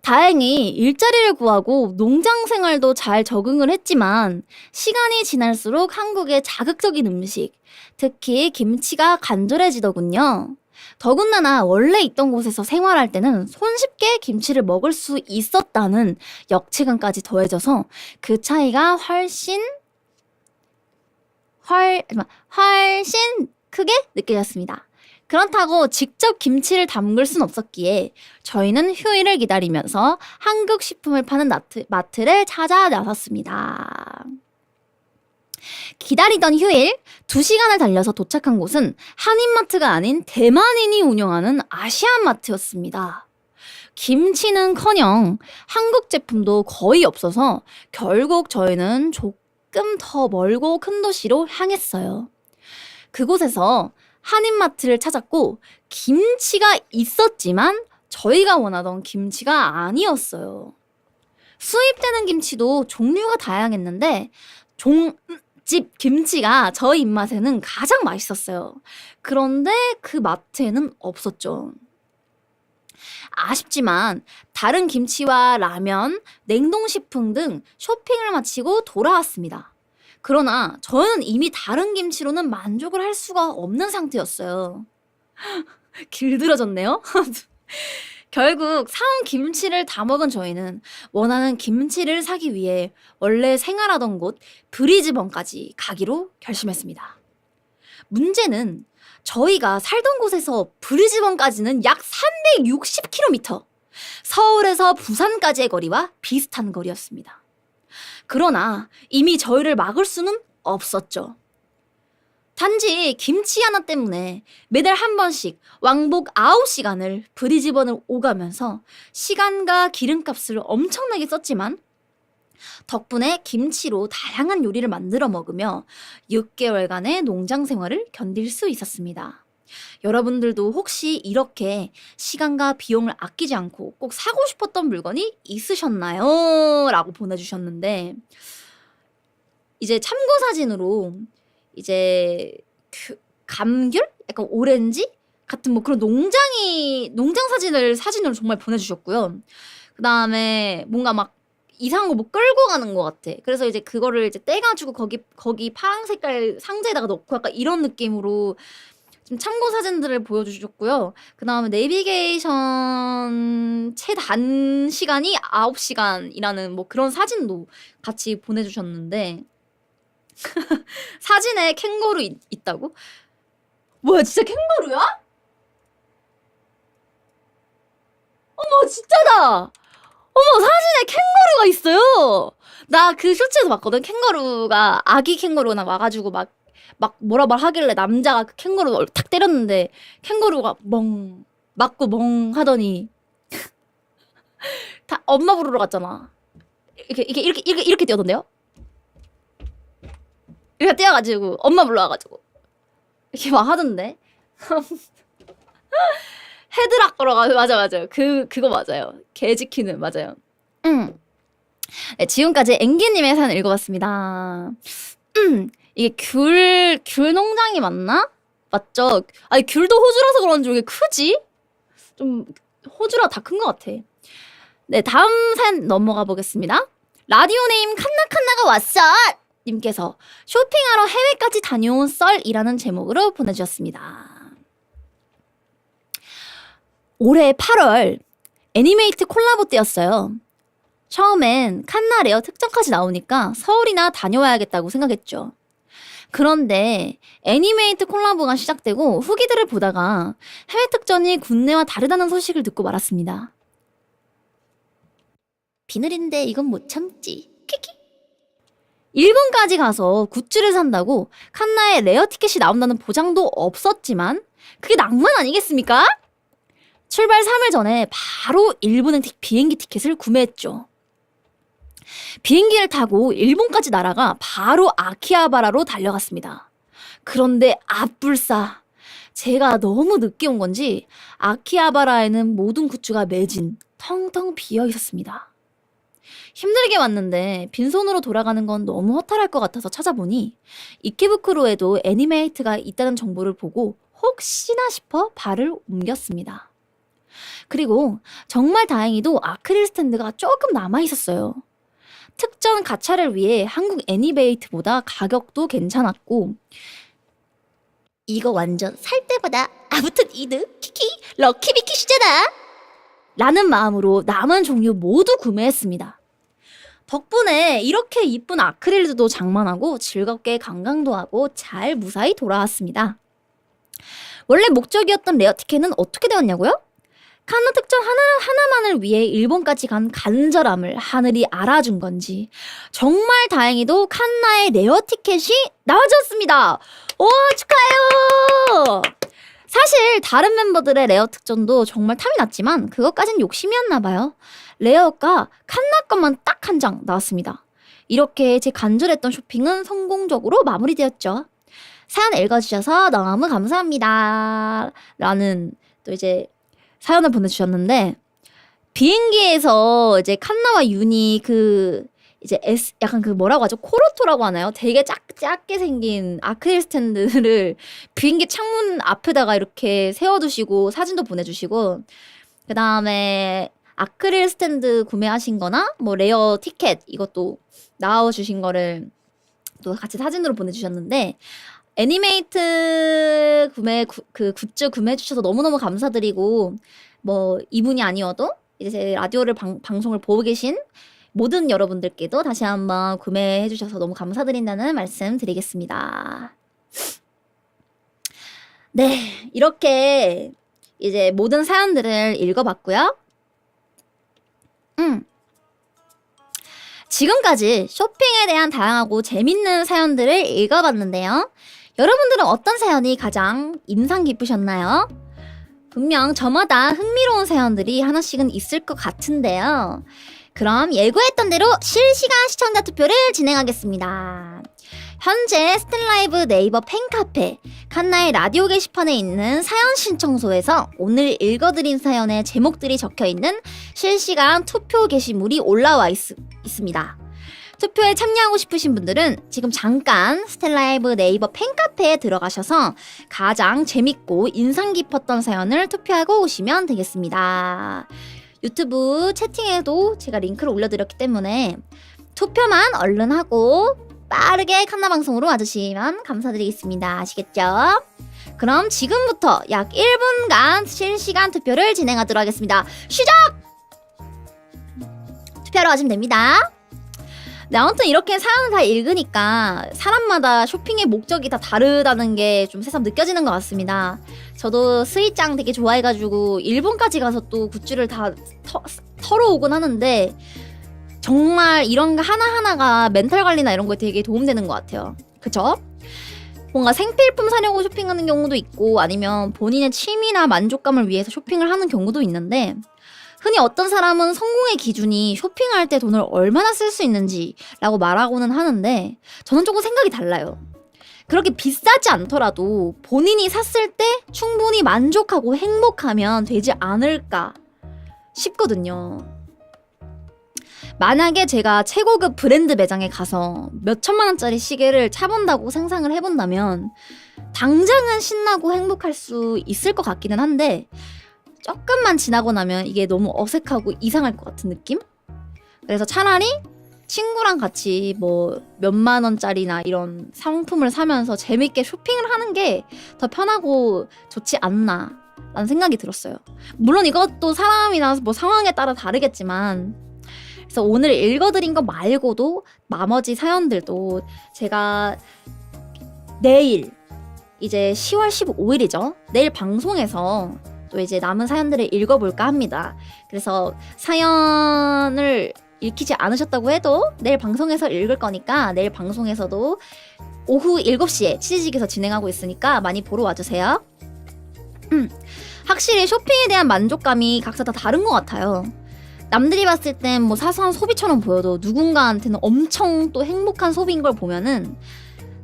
다행히 일자리를 구하고 농장 생활도 잘 적응을 했지만 시간이 지날수록 한국의 자극적인 음식, 특히 김치가 간절해지더군요. 더군다나 원래 있던 곳에서 생활할 때는 손쉽게 김치를 먹을 수 있었다는 역체감까지 더해져서 그 차이가 훨씬 크게 느껴졌습니다. 그렇다고 직접 김치를 담글 순 없었기에 저희는 휴일을 기다리면서 한국 식품을 파는 마트를 찾아 나섰습니다. 기다리던 휴일 2시간을 달려서 도착한 곳은 한인마트가 아닌 대만인이 운영하는 아시안마트였습니다. 김치는커녕 한국 제품도 거의 없어서 결국 저희는 조금 더 멀고 큰 도시로 향했어요. 그곳에서 한인마트를 찾았고 김치가 있었지만 저희가 원하던 김치가 아니었어요. 수입되는 김치도 종류가 다양했는데 종집 김치가 저희 입맛에는 가장 맛있었어요. 그런데 그 마트에는 없었죠. 아쉽지만 다른 김치와 라면, 냉동식품 등 쇼핑을 마치고 돌아왔습니다. 그러나 저는 이미 다른 김치로는 만족을 할 수가 없는 상태였어요. 길들여졌네요. 결국 사온 김치를 다 먹은 저희는 원하는 김치를 사기 위해 원래 생활하던 곳 브리즈번까지 가기로 결심했습니다. 문제는 저희가 살던 곳에서 브리즈번까지는 약 360km, 서울에서 부산까지의 거리와 비슷한 거리였습니다. 그러나 이미 저희를 막을 수는 없었죠. 단지 김치 하나 때문에 매달 한 번씩 왕복 9시간을 브리즈번을 오가면서 시간과 기름값을 엄청나게 썼지만 덕분에 김치로 다양한 요리를 만들어 먹으며 6개월간의 농장 생활을 견딜 수 있었습니다. 여러분들도 혹시 이렇게 시간과 비용을 아끼지 않고 꼭 사고 싶었던 물건이 있으셨나요? 라고 보내주셨는데 이제 참고 사진으로 이제 감귤? 약간 오렌지? 같은 뭐 그런 농장 사진으로 정말 보내주셨고요. 그 다음에 뭔가 막 이상한 거 뭐 끌고 가는 것 같아. 그래서 이제 그거를 이제 떼가지고 거기 파란 색깔 상자에다가 넣고 약간 이런 느낌으로 좀 참고 사진들을 보여주셨고요. 그 다음에 내비게이션 최단 시간이 9시간이라는 뭐 그런 사진도 같이 보내주셨는데 사진에 캥거루 있다고? 뭐야, 진짜 캥거루야? 어머, 진짜다! 어머, 사진에 캥거루가 있어요! 나 그 쇼츠에서 봤거든? 캥거루가, 아기 캥거루가 와가지고 막 뭐라 말하길래 남자가 그 캥거루 탁 때렸는데 캥거루가 맞고 멍 하더니 다 엄마 부르러 갔잖아. 이렇게 뛰어던데요? 이렇게 뛰어가지고 엄마 불러와가지고 이렇게 막 하던데. 헤드락 걸어가지고 맞아 그거 맞아요. 개 지키는 맞아요. 네, 지금까지 앵기님의 사연 읽어봤습니다. 이게 귤 농장이 맞나? 맞죠? 아니 귤도 호주라서 그런지 왜 이렇게 크지? 좀 호주라 다 큰 것 같아. 네, 다음 사연 넘어가 보겠습니다. 라디오 네임 칸나칸나가 왔어! 님께서 쇼핑하러 해외까지 다녀온 썰이라는 제목으로 보내주셨습니다. 올해 8월 애니메이트 콜라보 때였어요. 처음엔 칸나 레어 특전까지 나오니까 서울이나 다녀와야겠다고 생각했죠. 그런데 애니메이트 콜라보가 시작되고 후기들을 보다가 해외 특전이 국내와 다르다는 소식을 듣고 말았습니다. 비늘인데 이건 못 참지. 키키. 일본까지 가서 굿즈를 산다고 칸나의 레어 티켓이 나온다는 보장도 없었지만 그게 낭만 아니겠습니까? 출발 3일 전에 바로 일본행 비행기 티켓을 구매했죠. 비행기를 타고 일본까지 날아가 바로 아키하바라로 달려갔습니다. 그런데 앞불싸 제가 너무 늦게 온 건지 아키하바라에는 모든 굿즈가 매진, 텅텅 비어 있었습니다. 힘들게 왔는데 빈손으로 돌아가는 건 너무 허탈할 것 같아서 찾아보니 이케부쿠로에도 애니메이트가 있다는 정보를 보고 혹시나 싶어 발을 옮겼습니다. 그리고 정말 다행히도 아크릴 스탠드가 조금 남아 있었어요. 특전 가차를 위해 한국 애니메이트보다 가격도 괜찮았고 이거 완전 살 때마다 아무튼 이득 키키 럭키비키시잖아 라는 마음으로 남은 종류 모두 구매했습니다. 덕분에 이렇게 이쁜 아크릴도 장만하고 즐겁게 관광도 하고 잘 무사히 돌아왔습니다. 원래 목적이었던 레어 티켓은 어떻게 되었냐고요? 칸나 특전 하나만을 위해 일본까지 간 간절함을 하늘이 알아준 건지 정말 다행히도 칸나의 레어 티켓이 나와줬습니다. 오, 축하해요. 사실 다른 멤버들의 레어 특전도 정말 탐이 났지만 그것까진 욕심이었나 봐요. 레어가 칸나 것만 딱 한 장 나왔습니다. 이렇게 제 간절했던 쇼핑은 성공적으로 마무리되었죠. 사연 읽어주셔서 너무 감사합니다. 라는 또 이제 사연을 보내주셨는데 비행기에서 이제 칸나와 윤이 이제 약간 뭐라고 하죠? 코로토라고 하나요? 되게 작게 생긴 아크릴 스탠드를 비행기 창문 앞에다가 이렇게 세워두시고 사진도 보내주시고 그 다음에 아크릴 스탠드 구매하신 거나 뭐 레어 티켓 이것도 나와주신 거를 또 같이 사진으로 보내주셨는데 애니메이트 굿즈 구매해 주셔서 너무너무 감사드리고 뭐 이분이 아니어도 이제 제 라디오를 방송을 보고 계신 모든 여러분들께도 다시 한번 구매해 주셔서 너무 감사드린다는 말씀 드리겠습니다. 네, 이렇게 이제 모든 사연들을 읽어봤고요. 지금까지 쇼핑에 대한 다양하고 재밌는 사연들을 읽어봤는데요. 여러분들은 어떤 사연이 가장 인상 깊으셨나요? 분명 저마다 흥미로운 사연들이 하나씩은 있을 것 같은데요. 그럼 예고했던 대로 실시간 시청자 투표를 진행하겠습니다. 현재 스탠라이브 네이버 팬카페 칸나의 라디오 게시판에 있는 사연 신청소에서 오늘 읽어드린 사연의 제목들이 적혀있는 실시간 투표 게시물이 올라와 있습니다. 투표에 참여하고 싶으신 분들은 지금 잠깐 스탠라이브 네이버 팬카페에 들어가셔서 가장 재밌고 인상 깊었던 사연을 투표하고 오시면 되겠습니다. 유튜브 채팅에도 제가 링크를 올려드렸기 때문에 투표만 얼른 하고 빠르게 칸나 방송으로 와주시면 감사드리겠습니다. 아시겠죠? 그럼 지금부터 약 1분간 실시간 투표를 진행하도록 하겠습니다. 시작! 투표로 하시면 됩니다. 네, 아무튼 이렇게 사연을 다 읽으니까 사람마다 쇼핑의 목적이 다 다르다는 게 좀 새삼 느껴지는 것 같습니다. 저도 스이짱 되게 좋아해가지고 일본까지 가서 또 굿즈를 다 털어오곤 하는데 정말 이런 거 하나하나가 멘탈 관리나 이런 거에 되게 도움되는 것 같아요. 그쵸? 뭔가 생필품 사려고 쇼핑하는 경우도 있고 아니면 본인의 취미나 만족감을 위해서 쇼핑을 하는 경우도 있는데 흔히 어떤 사람은 성공의 기준이 쇼핑할 때 돈을 얼마나 쓸 수 있는지라고 말하고는 하는데 저는 조금 생각이 달라요. 그렇게 비싸지 않더라도 본인이 샀을 때 충분히 만족하고 행복하면 되지 않을까 싶거든요. 만약에 제가 최고급 브랜드 매장에 가서 몇 천만 원짜리 시계를 차본다고 상상을 해본다면 당장은 신나고 행복할 수 있을 것 같기는 한데 조금만 지나고 나면 이게 너무 어색하고 이상할 것 같은 느낌? 그래서 차라리 친구랑 같이 뭐 몇만 원짜리나 이런 상품을 사면서 재밌게 쇼핑을 하는 게 더 편하고 좋지 않나 라는 생각이 들었어요. 물론 이것도 사람이나 뭐 상황에 따라 다르겠지만 그래서 오늘 읽어드린 거 말고도 나머지 사연들도 제가 내일 이제 10월 15일이죠. 내일 방송에서 또 이제 남은 사연들을 읽어볼까 합니다. 그래서 사연을 읽히지 않으셨다고 해도 내일 방송에서 읽을 거니까 내일 방송에서도 오후 7시에 치즈직에서 진행하고 있으니까 많이 보러 와주세요. 확실히 쇼핑에 대한 만족감이 각자 다 다른 것 같아요. 남들이 봤을 땐 뭐 사소한 소비처럼 보여도 누군가한테는 엄청 또 행복한 소비인 걸 보면은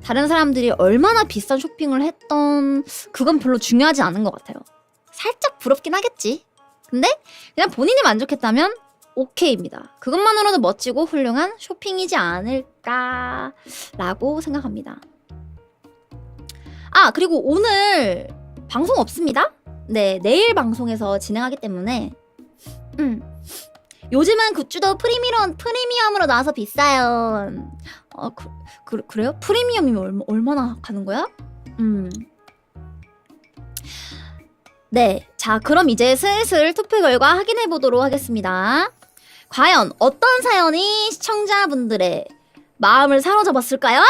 다른 사람들이 얼마나 비싼 쇼핑을 했던 그건 별로 중요하지 않은 것 같아요. 살짝 부럽긴 하겠지. 근데 그냥 본인이 만족했다면 오케이입니다. 그것만으로도 멋지고 훌륭한 쇼핑이지 않을까라고 생각합니다. 아, 그리고 오늘 방송 없습니다. 네, 내일 방송에서 진행하기 때문에 요즘은 굿즈도 프리미엄으로 나와서 비싸요. 그래요? 프리미엄이면 얼마나 가는 거야? 네, 자 그럼 이제 슬슬 투표 결과 확인해 보도록 하겠습니다. 과연 어떤 사연이 시청자분들의 마음을 사로잡았을까요?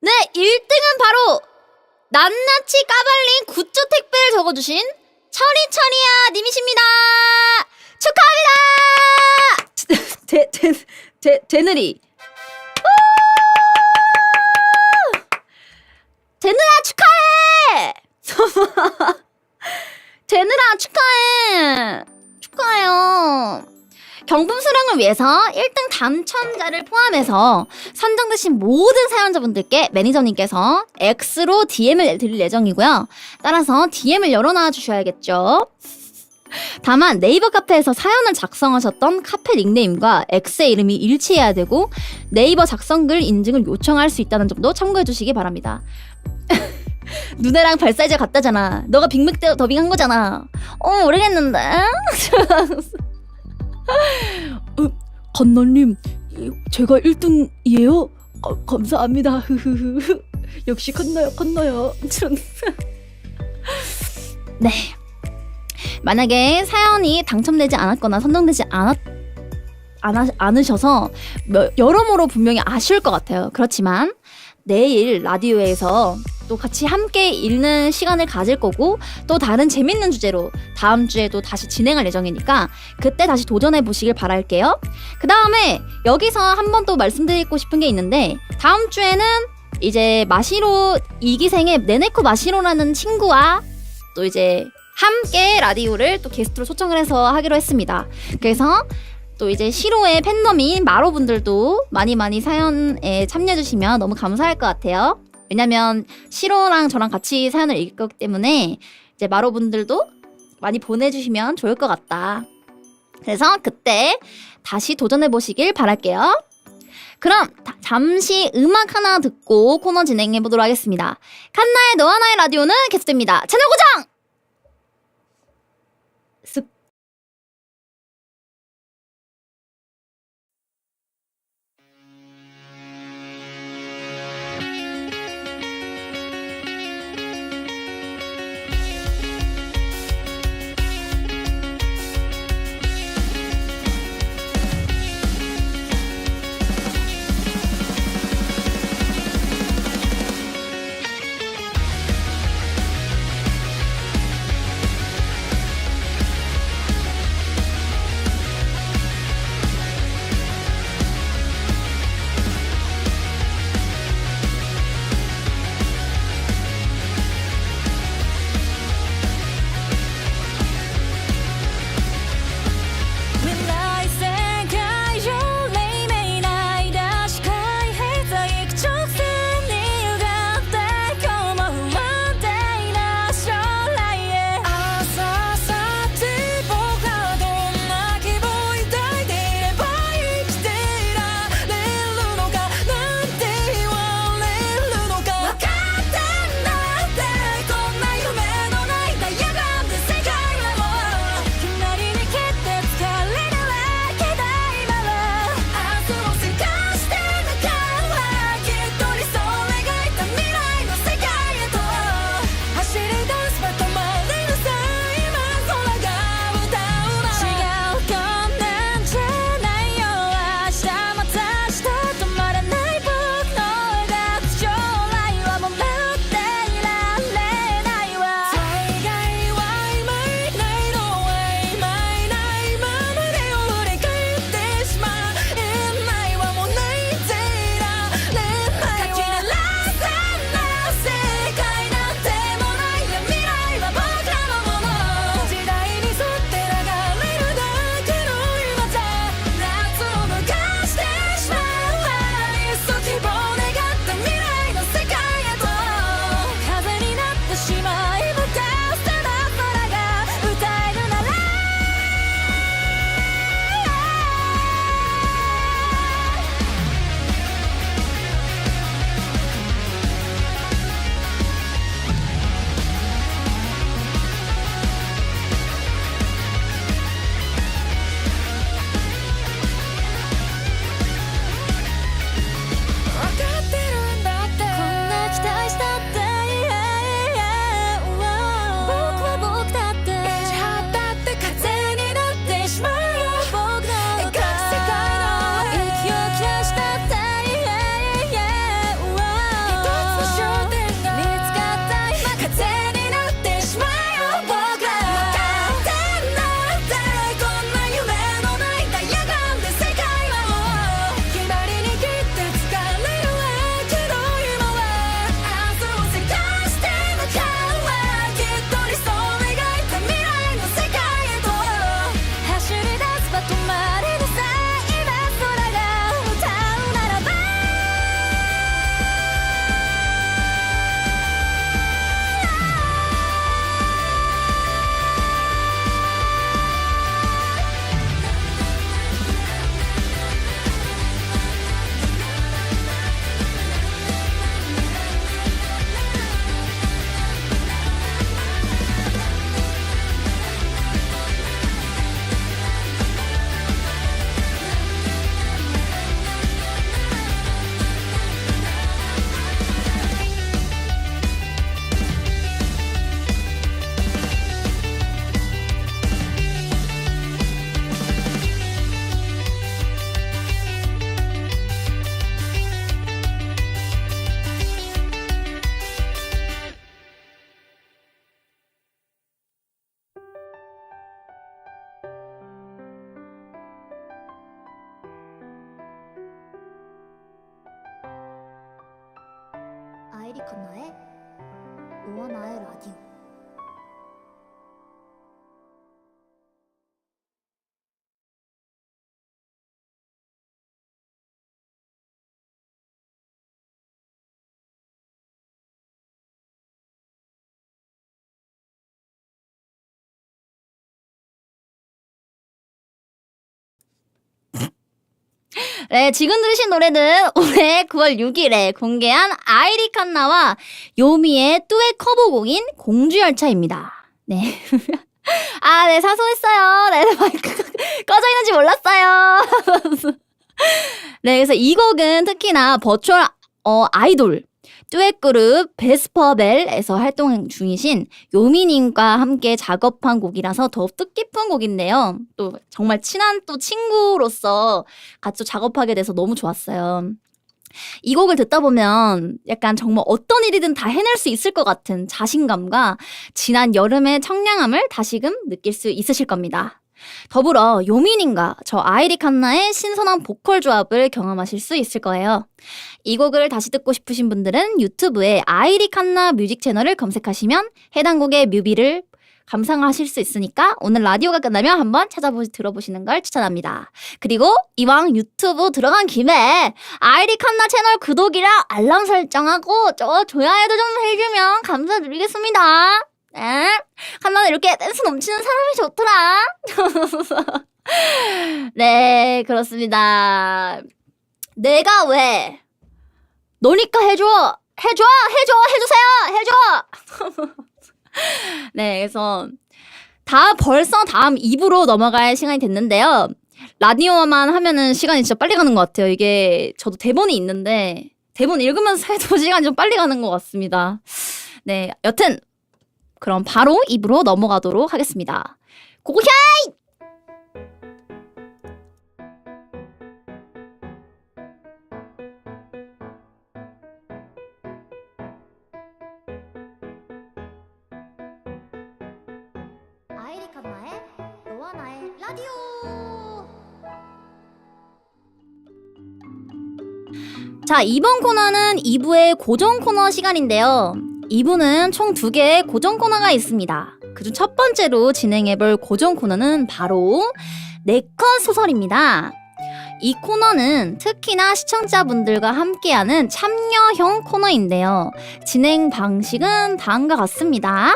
네, 1등은 바로 낱낱이 까발린 굿즈 택배를 적어주신 철이철이야 님이십니다. 축하합니다. 제느리. 제느라 축하해. 제느라 축하해. 축하해요. 경품 수령을 위해서 1등 당첨자를 포함해서 선정되신 모든 사연자분들께 매니저님께서 X로 DM을 드릴 예정이고요. 따라서 DM을 열어놔 주셔야겠죠. 다만 네이버 카페에서 사연을 작성하셨던 카페 닉네임과 X의 이름이 일치해야 되고 네이버 작성글 인증을 요청할 수 있다는 점도 참고해 주시기 바랍니다. 누나랑 발 사이즈 같다잖아. 너가 빅맥 때 더빙한 거잖아. 모르겠는데. 건너님, 제가 1등이에요? 감사합니다. 역시 컸나요? 네. 만약에 사연이 당첨되지 않았거나 선정되지 않으셔서 여러모로 분명히 아쉬울 것 같아요. 그렇지만 내일 라디오에서 또 같이 함께 읽는 시간을 가질 거고 또 다른 재밌는 주제로 다음 주에도 다시 진행할 예정이니까 그때 다시 도전해 보시길 바랄게요. 그 다음에 여기서 한 번 또 말씀드리고 싶은 게 있는데 다음 주에는 이제 마시로 2기생의 네네코 마시로라는 친구와 또 이제 함께 라디오를 또 게스트로 초청을 해서 하기로 했습니다. 그래서 또 이제 시로의 팬덤인 마로분들도 많이 사연에 참여해주시면 너무 감사할 것 같아요. 왜냐면 시로랑 저랑 같이 사연을 읽을 거기 때문에 이제 마로분들도 많이 보내주시면 좋을 것 같다. 그래서 그때 다시 도전해보시길 바랄게요. 그럼 잠시 음악 하나 듣고 코너 진행해보도록 하겠습니다. 칸나의 너와 나의 라디오는 계속됩니다. 채널 고정! 칸나의 너와 나의 라디오. 네, 지금 들으신 노래는 올해 9월 6일에 공개한 아이리 칸나와 요미의 듀엣 커버곡인 공주열차입니다. 네. 아, 네, 사소했어요. 네, 마이크가 꺼져 있는지 몰랐어요. 네, 그래서 이 곡은 특히나 버추얼 아이돌 듀엣 그룹 베스퍼벨에서 활동 중이신 요미님과 함께 작업한 곡이라서 더욱 뜻깊은 곡인데요. 또 정말 친한 또 친구로서 같이 작업하게 돼서 너무 좋았어요. 이 곡을 듣다 보면 약간 정말 어떤 일이든 다 해낼 수 있을 것 같은 자신감과 지난 여름의 청량함을 다시금 느낄 수 있으실 겁니다. 더불어 요미님과 저 아이리 칸나의 신선한 보컬 조합을 경험하실 수 있을 거예요. 이 곡을 다시 듣고 싶으신 분들은 유튜브에 아이리 칸나 뮤직 채널을 검색하시면 해당 곡의 뮤비를 감상하실 수 있으니까 오늘 라디오가 끝나면 한번 들어보시는 걸 추천합니다. 그리고 이왕 유튜브 들어간 김에 아이리 칸나 채널 구독이랑 알람 설정하고 저 좋아요도 좀 해주면 감사드리겠습니다. 네. 칸나는 이렇게 댄스 넘치는 사람이 좋더라. 네, 그렇습니다. 내가 왜 너니까 해주세요. 네, 그래서 벌써 다음 2부로 넘어갈 시간이 됐는데요. 라디오만 하면은 시간이 진짜 빨리 가는 것 같아요. 이게 저도 대본이 있는데 대본 읽으면서 해도 시간이 좀 빨리 가는 것 같습니다. 네, 여튼 그럼 바로 2부로 넘어가도록 하겠습니다. 고고샤! 아이리 칸나의 너와 나의 라디오. 자, 이번 코너는 2부의 고정 코너 시간인데요. 2부는 총 2개의 고정 코너가 있습니다. 그중 첫 번째로 진행해볼 고정 코너는 바로 네컷 소설입니다. 이 코너는 특히나 시청자분들과 함께하는 참여형 코너인데요. 진행 방식은 다음과 같습니다.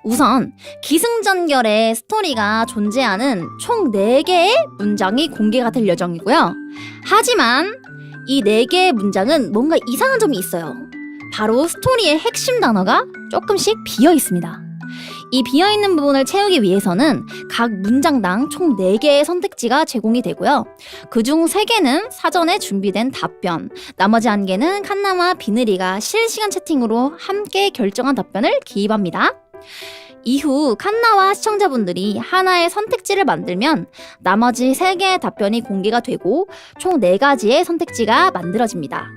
우선 기승전결의 스토리가 존재하는 총 4개의 문장이 공개가 될 예정이고요. 하지만 이 4개의 문장은 뭔가 이상한 점이 있어요. 바로 스토리의 핵심 단어가 조금씩 비어 있습니다. 이 비어있는 부분을 채우기 위해서는 각 문장당 총 4개의 선택지가 제공이 되고요. 그중 3개는 사전에 준비된 답변, 나머지 1개는 칸나와 비늘이가 실시간 채팅으로 함께 결정한 답변을 기입합니다. 이후 칸나와 시청자분들이 하나의 선택지를 만들면 나머지 3개의 답변이 공개가 되고 총 4가지의 선택지가 만들어집니다.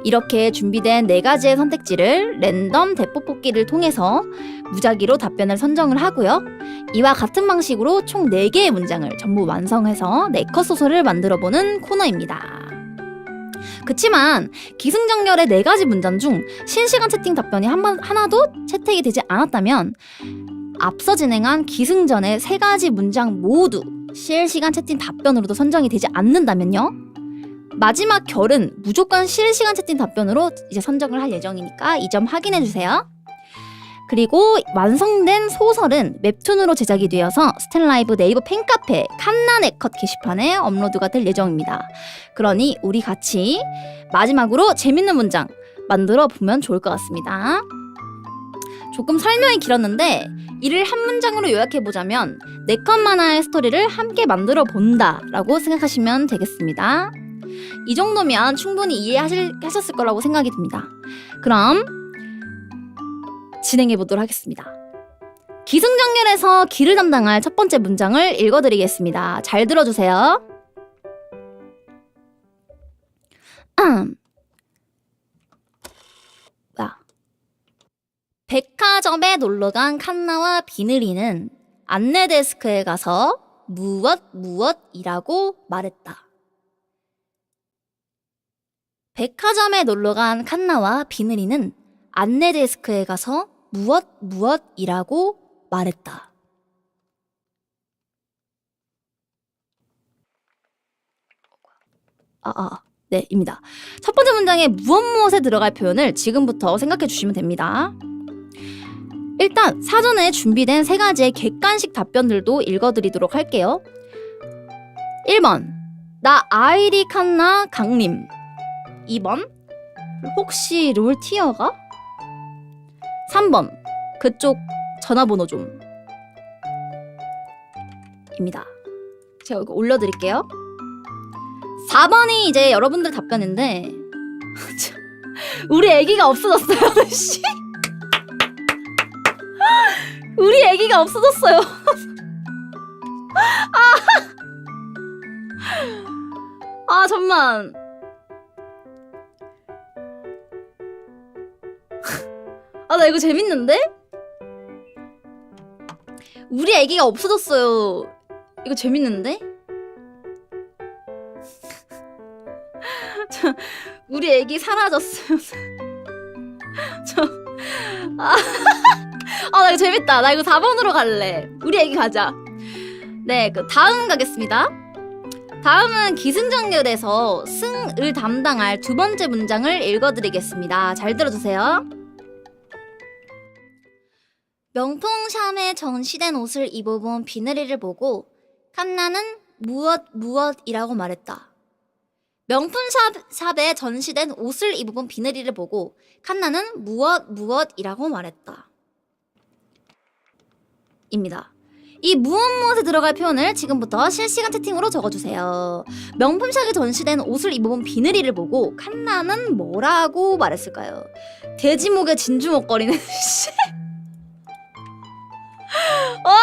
이렇게 준비된 4가지의 선택지를 랜덤 대포 뽑기를 통해서 무작위로 답변을 선정을 하고요. 이와 같은 방식으로 총 4개의 문장을 전부 완성해서 4컷 소설을 만들어보는 코너입니다. 그치만 기승전결의 4가지 문장 중 실시간 채팅 답변이 하나도 채택이 되지 않았다면 앞서 진행한 기승전의 3가지 문장 모두 실시간 채팅 답변으로도 선정이 되지 않는다면요. 마지막 결은 무조건 실시간 채팅 답변으로 이제 선정을 할 예정이니까 이 점 확인해주세요. 그리고 완성된 소설은 웹툰으로 제작이 되어서 스텔라이브 네이버 팬카페 칸나 네컷 게시판에 업로드가 될 예정입니다. 그러니 우리 같이 마지막으로 재밌는 문장 만들어 보면 좋을 것 같습니다. 조금 설명이 길었는데 이를 한 문장으로 요약해보자면 4컷 만화의 스토리를 함께 만들어 본다 라고 생각하시면 되겠습니다. 이 정도면 충분히 이해하셨을 거라고 생각이 듭니다. 그럼 진행해 보도록 하겠습니다. 기승전결에서 기를 담당할 첫 번째 문장을 읽어드리겠습니다. 잘 들어주세요. 백화점에 놀러간 칸나와 비늘이는 안내 데스크에 가서 무엇이라고 말했다. 백화점에 놀러간 칸나와 비늘이는 안내 데스크에 가서 무엇이라고 말했다. 네, 입니다. 첫 번째 문장에 무엇에 들어갈 표현을 지금부터 생각해 주시면 됩니다. 일단 사전에 준비된 세 가지의 객관식 답변들도 읽어드리도록 할게요. 1번, 나 아이리 칸나 강림. 2번, 혹시 롤티어가? 3번, 그쪽 전화번호 좀. 입니다. 제가 이거 올려드릴게요. 4번이 이제 여러분들 답변인데 우리 애기가 없어졌어요. 씨. 우리 애기가 없어졌어요. 잠만. 나 이거 재밌는데? 우리 애기가 없어졌어요. 이거 재밌는데? 우리 애기 사라졌어요. 나 이거 재밌다. 나 이거 4번으로 갈래. 우리 애기 가자. 네, 그 다음 가겠습니다. 다음은 기승전결에서 승을 담당할 두 번째 문장을 읽어드리겠습니다. 잘 들어주세요. 명품샵에 전시된 옷을 입어본 비늘이를 보고 칸나는 무엇이라고 말했다. 명품샵에 전시된 옷을 입어본 비늘이를 보고 칸나는 무엇이라고 말했다. 입니다. 이 무엇에 들어갈 표현을 지금부터 실시간 채팅으로 적어주세요. 명품샵에 전시된 옷을 입어본 비늘이를 보고 칸나는 뭐라고 말했을까요? 돼지목에 진주 목걸이는 와!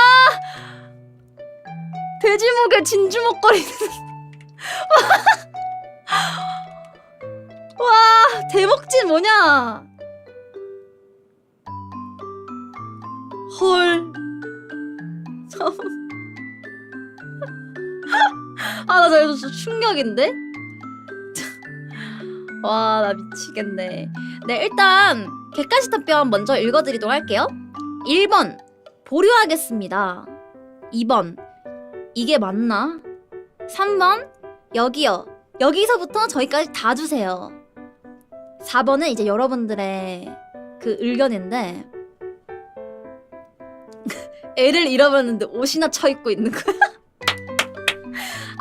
돼지목에 진주 목걸이는 와, 대목진 뭐냐? 헐. 나 저거 진짜 충격인데? 와, 나 미치겠네. 네, 일단 객관식 답변 먼저 읽어드리도록 할게요. 1번, 보류하겠습니다. 2번, 이게 맞나? 3번, 여기요. 여기서부터 저기까지 다 주세요. 4번은 이제 여러분들의 그 의견인데 애를 잃어버렸는데 옷이나 쳐입고 있는 거야.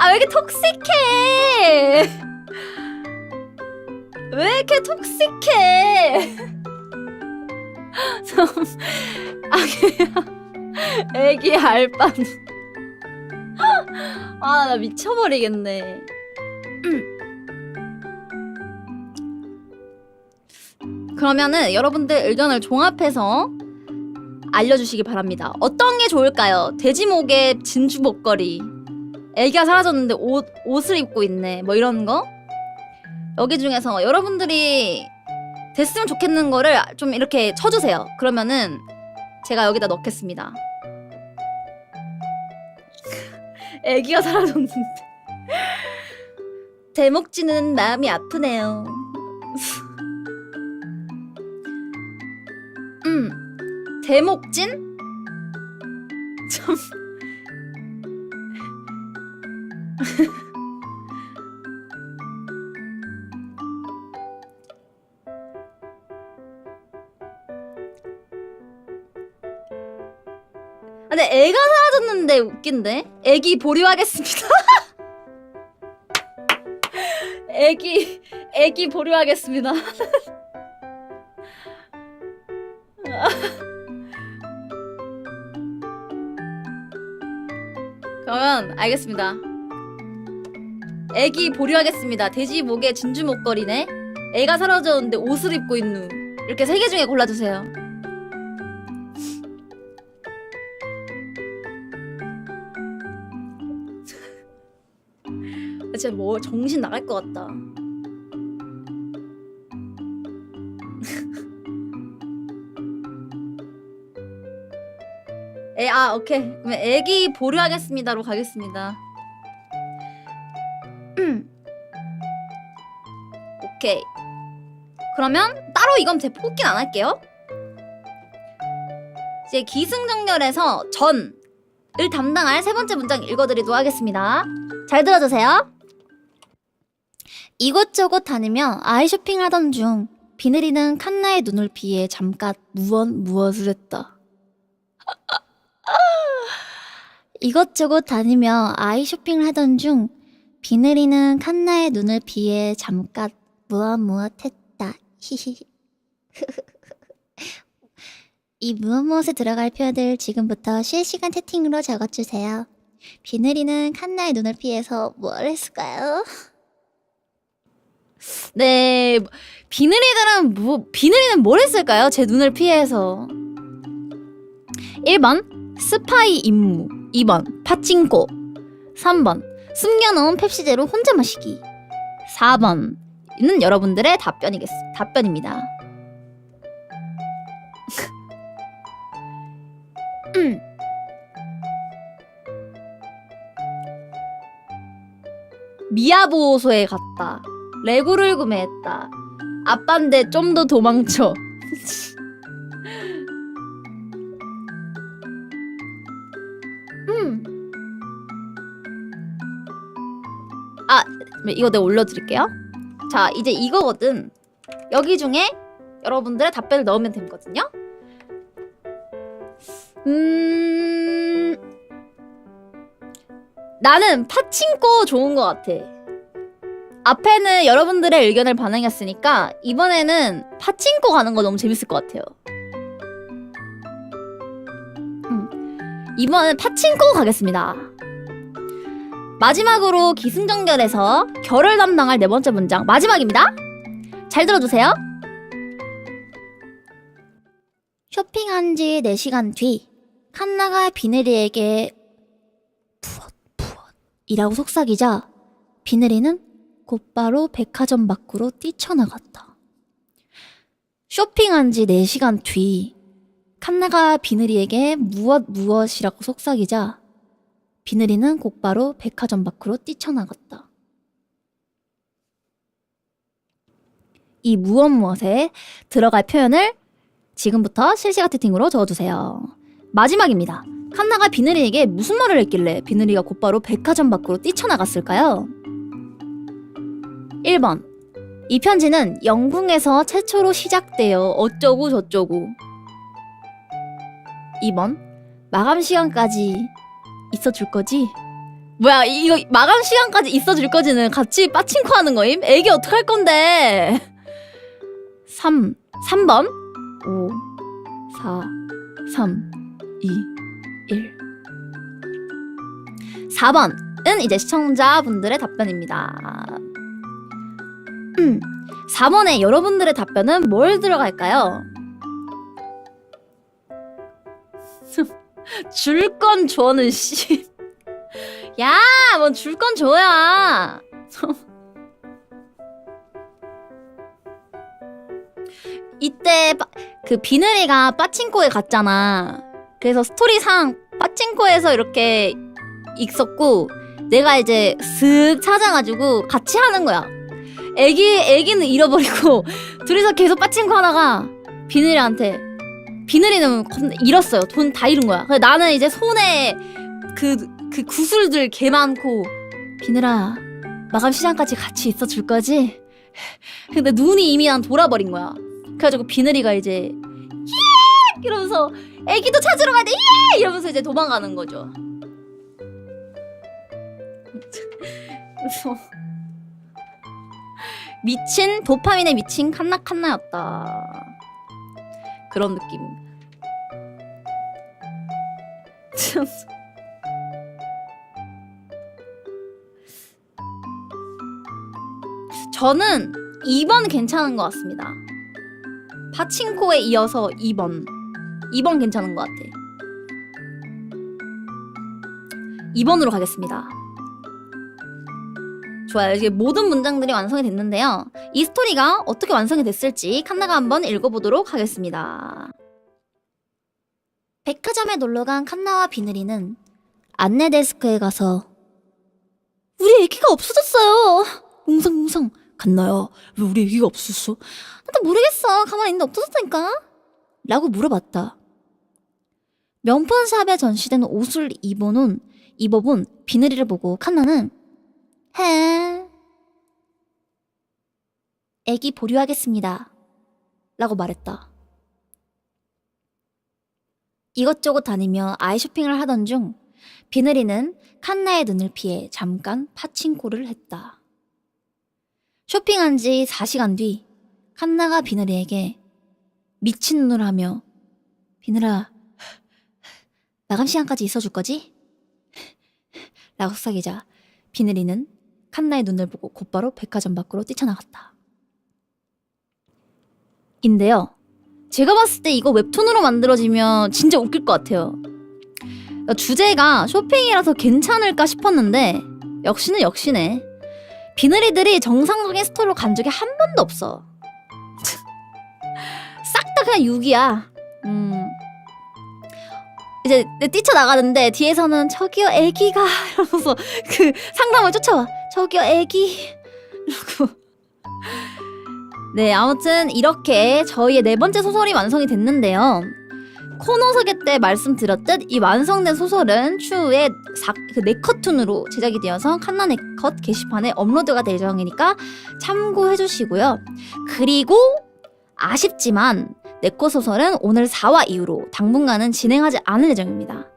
왜 이렇게 톡식해? 왜 이렇게 톡식해? 애기 알바. 나 미쳐버리겠네. 그러면은 여러분들 의견을 종합해서 알려주시기 바랍니다. 어떤 게 좋을까요? 돼지목에 진주 목걸이, 애기가 사라졌는데 옷을 입고 있네, 뭐 이런 거? 여기 중에서 여러분들이 됐으면 좋겠는 거를 좀 이렇게 쳐주세요. 그러면은 제가 여기다 넣겠습니다. 애기가 사라졌는데 대목지는 마음이 아프네요. 대목진? 참. 근데 애가 사라졌는데 웃긴데? 애기 보류하겠습니다. 애기 보류하겠습니다. 그러면 알겠습니다. 애기 보류하겠습니다. 돼지 목에 진주 목걸이네. 애가 사라졌는데 옷을 입고 있는. 이렇게 3개 중에 골라주세요. 진짜 뭐 정신 나갈 것 같다. 오케이. 그러면 애기 보류하겠습니다로 가겠습니다. 오케이. 그러면 따로 이건 제 뽑긴 안 할게요. 이제 기승전결에서 전을 담당할 세 번째 문장 읽어드리도록 하겠습니다. 잘 들어주세요. 이곳저곳 다니며 아이 쇼핑을 하던 중 비늘이는 칸나의 눈을 피해 잠깐 무엇을 했다. 이것저것 다니며 아이 쇼핑을 하던 중 비늘이는 칸나의 눈을 피해 잠깐 무엇했다. 히히. 이 무엇에 들어갈 표현들 지금부터 실시간 채팅으로 적어주세요. 비늘이는 칸나의 눈을 피해서 뭘 했을까요? 네, 비늘이는 뭘 했을까요? 제 눈을 피해서. 1번 스파이 임무, 2번 파친코, 3번 숨겨놓은 펩시제로 혼자 마시기, 4번은 여러분들의 답변입니다. 미야보호소에 갔다. 레고를 구매했다. 아빠인데 좀 더 도망쳐. 아, 이거 내가 올려드릴게요. 자, 이제 이거거든. 여기 중에 여러분들의 답변을 넣으면 되거든요. 나는 파친코 좋은 것 같아. 앞에는 여러분들의 의견을 반영했으니까 이번에는 파친코 가는 거 너무 재밌을 것 같아요. 이번엔 파친코 가겠습니다. 마지막으로 기승전결에서 결을 담당할 네 번째 문장 마지막입니다. 잘 들어주세요. 쇼핑한 지 4시간 뒤 칸나가 비늘이에게 푸엇 이라고 속삭이자 비늘이는 곧바로 백화점 밖으로 뛰쳐나갔다. 쇼핑한 지 4시간 뒤 칸나가 비늘이에게 무엇이라고 속삭이자 비늘이는 곧바로 백화점 밖으로 뛰쳐나갔다. 이 무엇에 들어갈 표현을 지금부터 실시간 채팅으로 적어주세요. 마지막입니다. 칸나가 비늘이에게 무슨 말을 했길래 비늘이가 곧바로 백화점 밖으로 뛰쳐나갔을까요? 1번 이 편지는 영궁에서 최초로 시작되어 어쩌고 저쩌고. 2번 마감 시간까지 있어줄 거지? 뭐야, 이거 마감 시간까지 있어줄 거지는 같이 빠친코 하는 거임? 애기 어떡할 건데? 3번 5 4 3 2 1 4번은 이제 시청자분들의 답변입니다. 4번에 여러분들의 답변은 뭘 들어갈까요? 줄 건 줘는 씨. 야, 뭐 줄 건 줘야. 이때 그 비늘이가 빠친코에 갔잖아. 그래서 스토리상 빠친코에서 이렇게 있었고 내가 이제 슥 찾아가지고 같이 하는 거야. 애기는 잃어버리고 둘이서 계속 빠친코 하다가 비늘이는 잃었어요. 돈 다 잃은 거야. 나는 이제 손에 그 구슬들 개 많고 비늘아 마감 시간까지 같이 있어 줄 거지? 근데 눈이 이미 난 돌아버린 거야. 그래가지고 비늘이가 이제 예! 이러면서 애기도 찾으러 가야 돼 예! 이러면서 이제 도망가는 거죠. 그래서 미친 도파민에 미친 칸나였다. 그런 느낌. 저는 2번 괜찮은 것 같습니다. 파친코에 이어서 2번 괜찮은 것 같아. 2번으로 가겠습니다. 좋아요. 이제 모든 문장들이 완성이 됐는데요. 이 스토리가 어떻게 완성이 됐을지 칸나가 한번 읽어보도록 하겠습니다. 백화점에 놀러간 칸나와 비늘이는 안내 데스크에 가서 우리 애기가 없어졌어요. 웅성웅성 칸나야, 왜 우리 얘기가 없었어? 나도 모르겠어. 가만히 있는데 없어졌다니까. 라고 물어봤다. 명품샵에 전시된 옷을 입어본 비늘이를 보고 칸나는 해. 애기 보류하겠습니다. 라고 말했다. 이것저것 다니며 아이 쇼핑을 하던 중 비늘이는 칸나의 눈을 피해 잠깐 파친코를 했다. 쇼핑한 지 4시간 뒤 칸나가 비늘이에게 미친 눈을 하며 비늘아, 마감 시간까지 있어줄 거지? 라고 속삭이자 비늘이는 칸나의 눈을 보고 곧바로 백화점 밖으로 뛰쳐나갔다. 인데요, 제가 봤을 때 이거 웹툰으로 만들어지면 진짜 웃길 것 같아요. 주제가 쇼핑이라서 괜찮을까 싶었는데 역시는 역시네. 비늘이들이 정상적인 스토리로 간 적이 한 번도 없어. 싹 다 그냥 6이야. 이제 뛰쳐나가는데 뒤에서는 저기요 애기가 이러면서 그 상담을 쫓아와. 저기요 애기 이러고. 네, 아무튼 이렇게 저희의 4번째 소설이 완성이 됐는데요. 코너 소개 때 말씀드렸듯 이 완성된 소설은 추후에 4컷툰으로 제작이 되어서 칸나 4컷 게시판에 업로드가 될 예정이니까 참고해주시고요. 그리고 아쉽지만 4컷 소설은 오늘 4화 이후로 당분간은 진행하지 않을 예정입니다.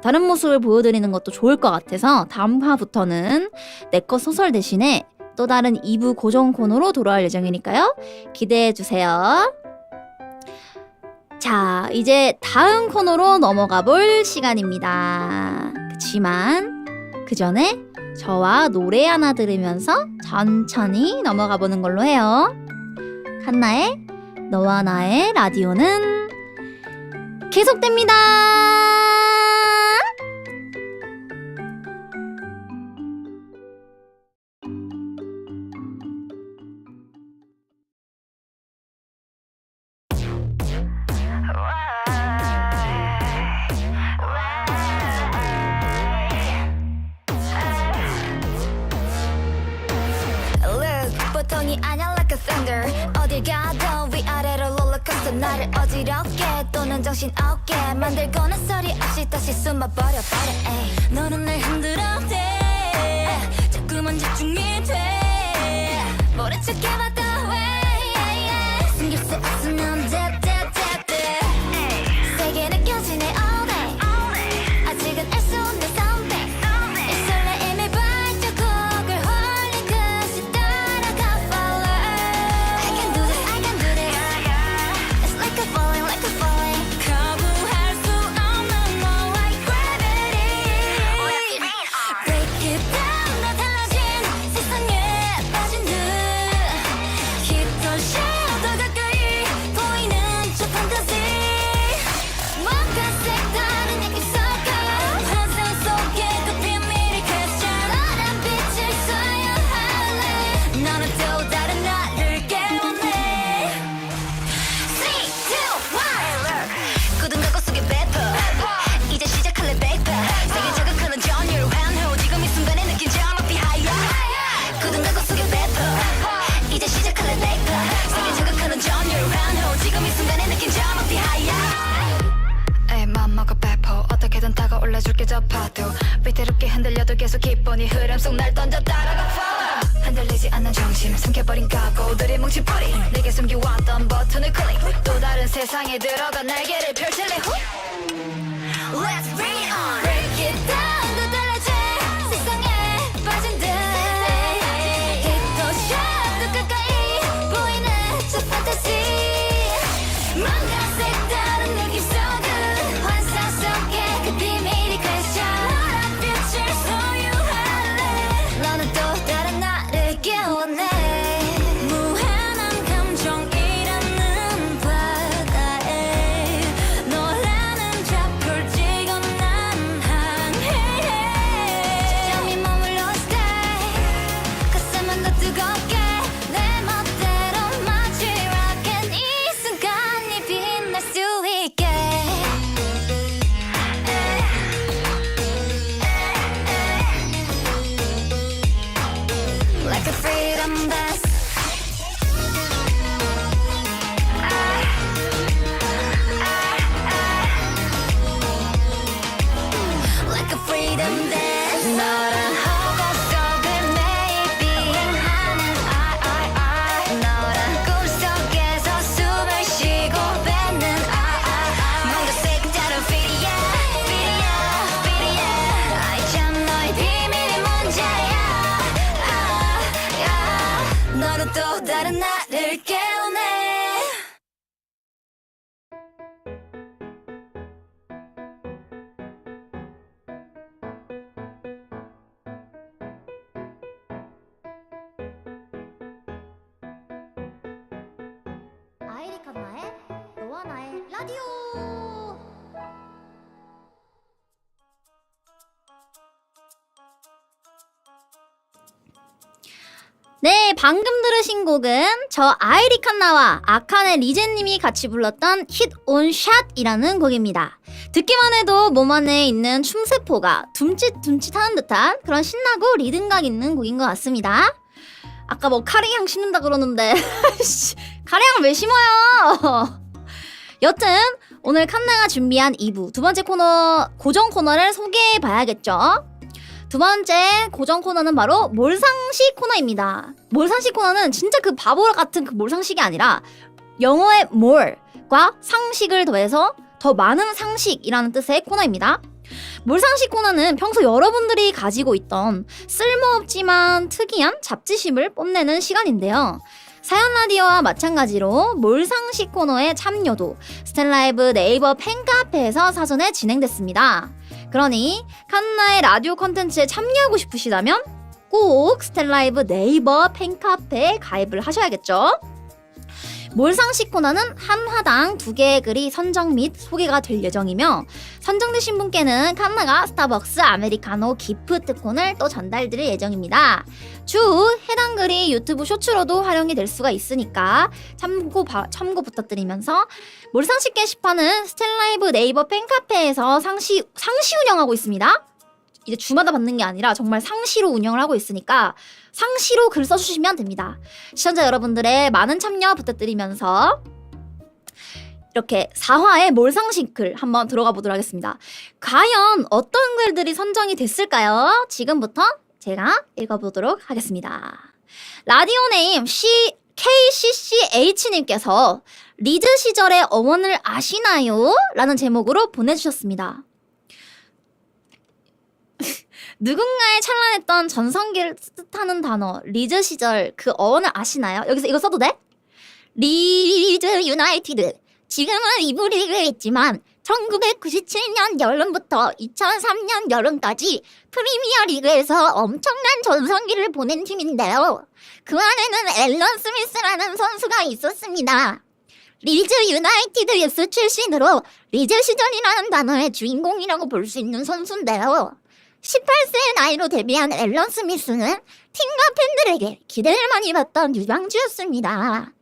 다른 모습을 보여드리는 것도 좋을 것 같아서 다음 화부터는 4컷 소설 대신에 또 다른 2부 고정 코너로 돌아올 예정이니까요. 기대해주세요. 자, 이제 다음 코너로 넘어가 볼 시간입니다. 그치만 그 전에 저와 노래 하나 들으면서 천천히 넘어가 보는 걸로 해요. 칸나의 너와 나의 라디오는 계속됩니다. 보통이 아냐 like a thunder 어딜 가도 위아래로 롤러코스터 나를 어지럽게 또는 정신없게 만들고는 소리 없이 다시 숨어버려 에이. 너는 날 흔들어대 자꾸만 집중이 돼 모른 척 해봐도 왜 숨길 수 없어 넌 세게 느껴지네 all day 아직은 알 수 없는 something 이 설레임의 발자국을 홀리듯이 따라가 follow I can do this I can do this It's like a falling 거부할 수 없는 너와의 gravity Break it down 나 달라진 세상에 빠진 듯 깃털 더 가까이 보이는 저 fantasy 뭔가 색다른 느낌 속에 환상 속에 그 비밀이 question 너란 빛을 소유할래 너는 또 다른 나를 깨우네 3, 2, 1 굳은 가고 속에 뱉어 이제 시작할래 baby 세계 자극하는 전율 환호 지금 이 순간에 느낀 저 높이 higher 굳은 가고 속에 뱉어 이제 시작할래 baby 세계 자극하는 전율 환호 지금 이 순간에 느낀 저 높이 higher 에이 맘먹어 배포 어떻게든 다가올라줄게 저 파도 위태롭게 흔들려도 계속 기본이 흐름 속 날 던져 따라가 follow 흔들리지 않는 정신 삼켜버린 각오들이 뭉친 뿌리 내게 숨겨왔던 버튼을 클릭 또 다른 세상에 들어가 날개를 펼칠래 Let's bring it on Break it down 더 달라진 세상에 빠진 듯 깃털 더 가까이 보이는 저 fantasy 뭔가 색다른 느낌 속은 환상 속에 그 비밀이 question 너란 빛을 소유할래 너는 또 다른 나를 깨우네 무한한 감정이라는 바다에 너라는 좌표를 찍어 난 dance 너랑 허공 속을 매일 비행하는 I 너랑 꿈속에서 숨을 쉬고 뱉는 I 뭔가 색다른 feel이야 I 참 너의 비밀이 문제야 너는 또 다른 나를 깨우네 아이리카나의 너와 나의 라디오. 네, 방금 들으신 곡은 저 아이리칸나와 아칸의 리제님이 같이 불렀던 Hit on Shot이라는 곡입니다. 듣기만 해도 몸 안에 있는 춤세포가 둠칫둠칫하는 듯한 그런 신나고 리듬감 있는 곡인 것 같습니다. 아까 뭐 카레향 심는다 그러는데 카레향을 왜 심어요? 여튼 오늘 칸나가 준비한 2부 두 번째 코너 고정 코너를 소개해 봐야겠죠. 두 번째 고정 코너는 바로 몰상식 코너입니다. 몰상식 코너는 진짜 그 바보 같은 그 몰상식이 아니라 영어의 more과 상식을 더해서 더 많은 상식이라는 뜻의 코너입니다. 몰상식 코너는 평소 여러분들이 가지고 있던 쓸모없지만 특이한 잡지심을 뽐내는 시간인데요. 사연 라디오와 마찬가지로 몰상식 코너의 참여도 스텔라이브 네이버 팬카페에서 사전에 진행됐습니다. 그러니 칸나의 라디오 컨텐츠에 참여하고 싶으시다면 꼭 스텔라이브 네이버 팬카페에 가입을 하셔야겠죠. 몰상식 코너는 한 화당 2개의 글이 선정 및 소개가 될 예정이며 선정되신 분께는 칸나가 스타벅스 아메리카노 기프트콘을 또 전달드릴 예정입니다. 추후 해당 글이 유튜브 쇼츠로도 활용이 될 수가 있으니까 참고 부탁드리면서 몰상식 게시판은 스텔라이브 네이버 팬카페에서 상시 운영하고 있습니다. 이제 주마다 받는 게 아니라 정말 상시로 운영을 하고 있으니까 상시로 글 써주시면 됩니다. 시청자 여러분들의 많은 참여 부탁드리면서 이렇게 4화의 몰상식 글 한번 들어가 보도록 하겠습니다. 과연 어떤 글들이 선정이 됐을까요? 지금부터 제가 읽어보도록 하겠습니다. 라디오 네임 KCCH님께서 리즈 시절의 어원을 아시나요? 라는 제목으로 보내주셨습니다. 누군가의 찬란했던 전성기를 뜻하는 단어 리즈 시절 그 어원을 아시나요? 여기서 이거 써도 돼? 리즈 유나이티드 지금은 2부 리그에 있지만 1997년 여름부터 2003년 여름까지 프리미어 리그에서 엄청난 전성기를 보낸 팀인데요. 그 안에는 앨런 스미스라는 선수가 있었습니다. 리즈 유나이티드 유스 출신으로 리즈 시절이라는 단어의 주인공이라고 볼 수 있는 선수인데요. 18세의 나이로 데뷔한 앨런 스미스는 팀과 팬들에게 기대를 많이 받던 유망주였습니다.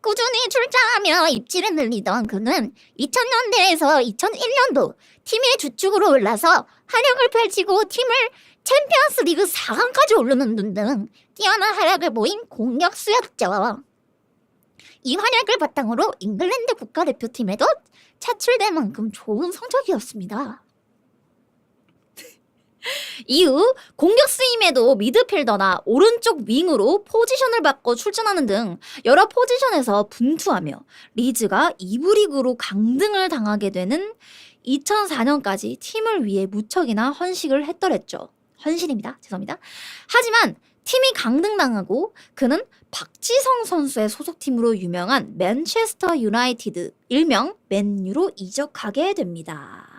꾸준히 출장하며 입지를 늘리던 그는 2000년대에서 2001년도 팀의 주축으로 올라서 활약을 펼치고 팀을 챔피언스 리그 4강까지 오르는 등 뛰어난 활약을 보인 공격수였죠. 이 활약을 바탕으로 잉글랜드 국가대표팀에도 차출될 만큼 좋은 성적이었습니다. 이후 공격수임에도 미드필더나 오른쪽 윙으로 포지션을 바꿔 출전하는 등 여러 포지션에서 분투하며 리즈가 2부 리그로 강등을 당하게 되는 2004년까지 팀을 위해 무척이나 헌신을 했더랬죠. 헌신입니다. 죄송합니다. 하지만 팀이 강등당하고 그는 박지성 선수의 소속팀으로 유명한 맨체스터 유나이티드 일명 맨유로 이적하게 됩니다.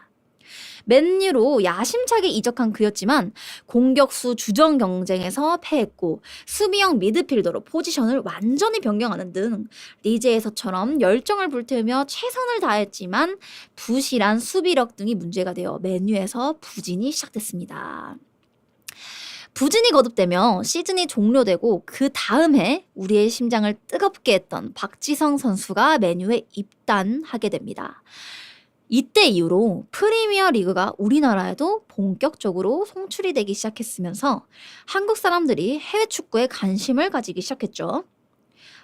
맨유로 야심차게 이적한 그였지만 공격수 주전 경쟁에서 패했고 수비형 미드필더로 포지션을 완전히 변경하는 등 리즈에서처럼 열정을 불태우며 최선을 다했지만 부실한 수비력 등이 문제가 되어 맨유에서 부진이 시작됐습니다. 부진이 거듭되며 시즌이 종료되고 그 다음 해 우리의 심장을 뜨겁게 했던 박지성 선수가 맨유에 입단하게 됩니다. 이때 이후로 프리미어 리그가 우리나라에도 본격적으로 송출이 되기 시작했으면서 한국 사람들이 해외 축구에 관심을 가지기 시작했죠.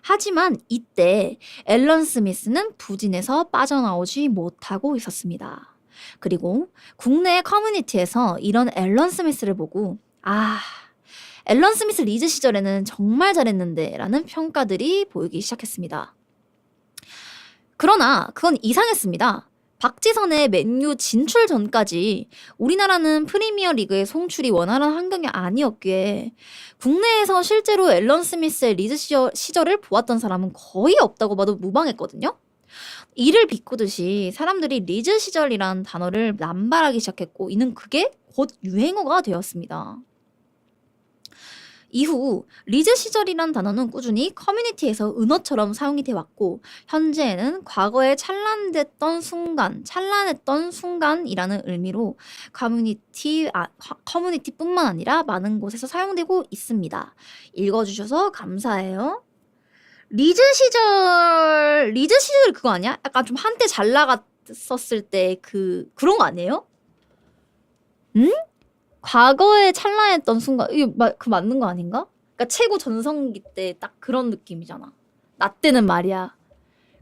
하지만 이때 앨런 스미스는 부진에서 빠져나오지 못하고 있었습니다. 그리고 국내 커뮤니티에서 이런 앨런 스미스를 보고 앨런 스미스 리즈 시절에는 정말 잘했는데 라는 평가들이 보이기 시작했습니다. 그러나 그건 이상했습니다. 박지선의 맨유 진출 전까지 우리나라는 프리미어 리그의 송출이 원활한 환경이 아니었기에 국내에서 실제로 앨런 스미스의 리즈 시절을 보았던 사람은 거의 없다고 봐도 무방했거든요. 이를 비꼬듯이 사람들이 리즈 시절이란 단어를 남발하기 시작했고 이는 그게 곧 유행어가 되었습니다. 이후 리즈 시절이란 단어는 꾸준히 커뮤니티에서 은어처럼 사용이 돼 왔고 현재에는 과거에 찬란했던 순간이라는 의미로 커뮤니티뿐만 아니라 많은 곳에서 사용되고 있습니다. 읽어주셔서 감사해요. 리즈 시절 그거 아니야? 약간 좀 한때 잘 나갔었을 때 그런 거 아니에요? 응? 과거에 찬란했던 순간 그 맞는 거 아닌가? 그러니까 최고 전성기 때 딱 그런 느낌이잖아. 나 때는 말이야.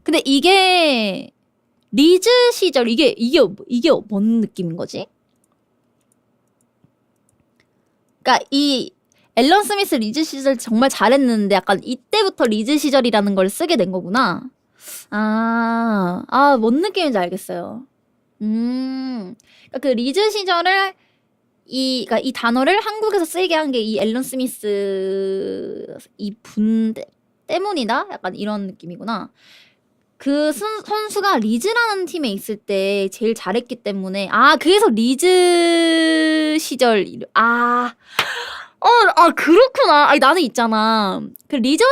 근데 이게 리즈 시절 이게 뭔 느낌인 거지? 그러니까 이 앨런 스미스 리즈 시절 정말 잘했는데 약간 이때부터 리즈 시절이라는 걸 쓰게 된 거구나. 뭔 느낌인지 알겠어요. 그러니까 그 리즈 시절을 그러니까 이 단어를 한국에서 쓰이게 한 게 이 앨런 스미스 이 분 때문이다? 약간 이런 느낌이구나. 그 선수가 리즈라는 팀에 있을 때 제일 잘했기 때문에 그래서 리즈 시절 그렇구나. 나는 있잖아. 그 리즈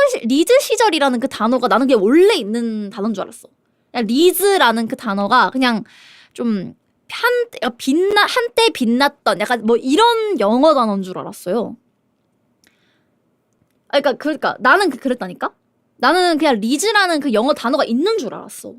시절이라는 그 단어가 나는 그냥 원래 있는 단어인 줄 알았어. 그냥 리즈라는 그 단어가 그냥 좀 한때 빛났던 약간 뭐 이런 영어 단어인 줄 알았어요. 그러니까 나는 그랬다니까? 나는 그냥 리즈라는 그 영어 단어가 있는 줄 알았어.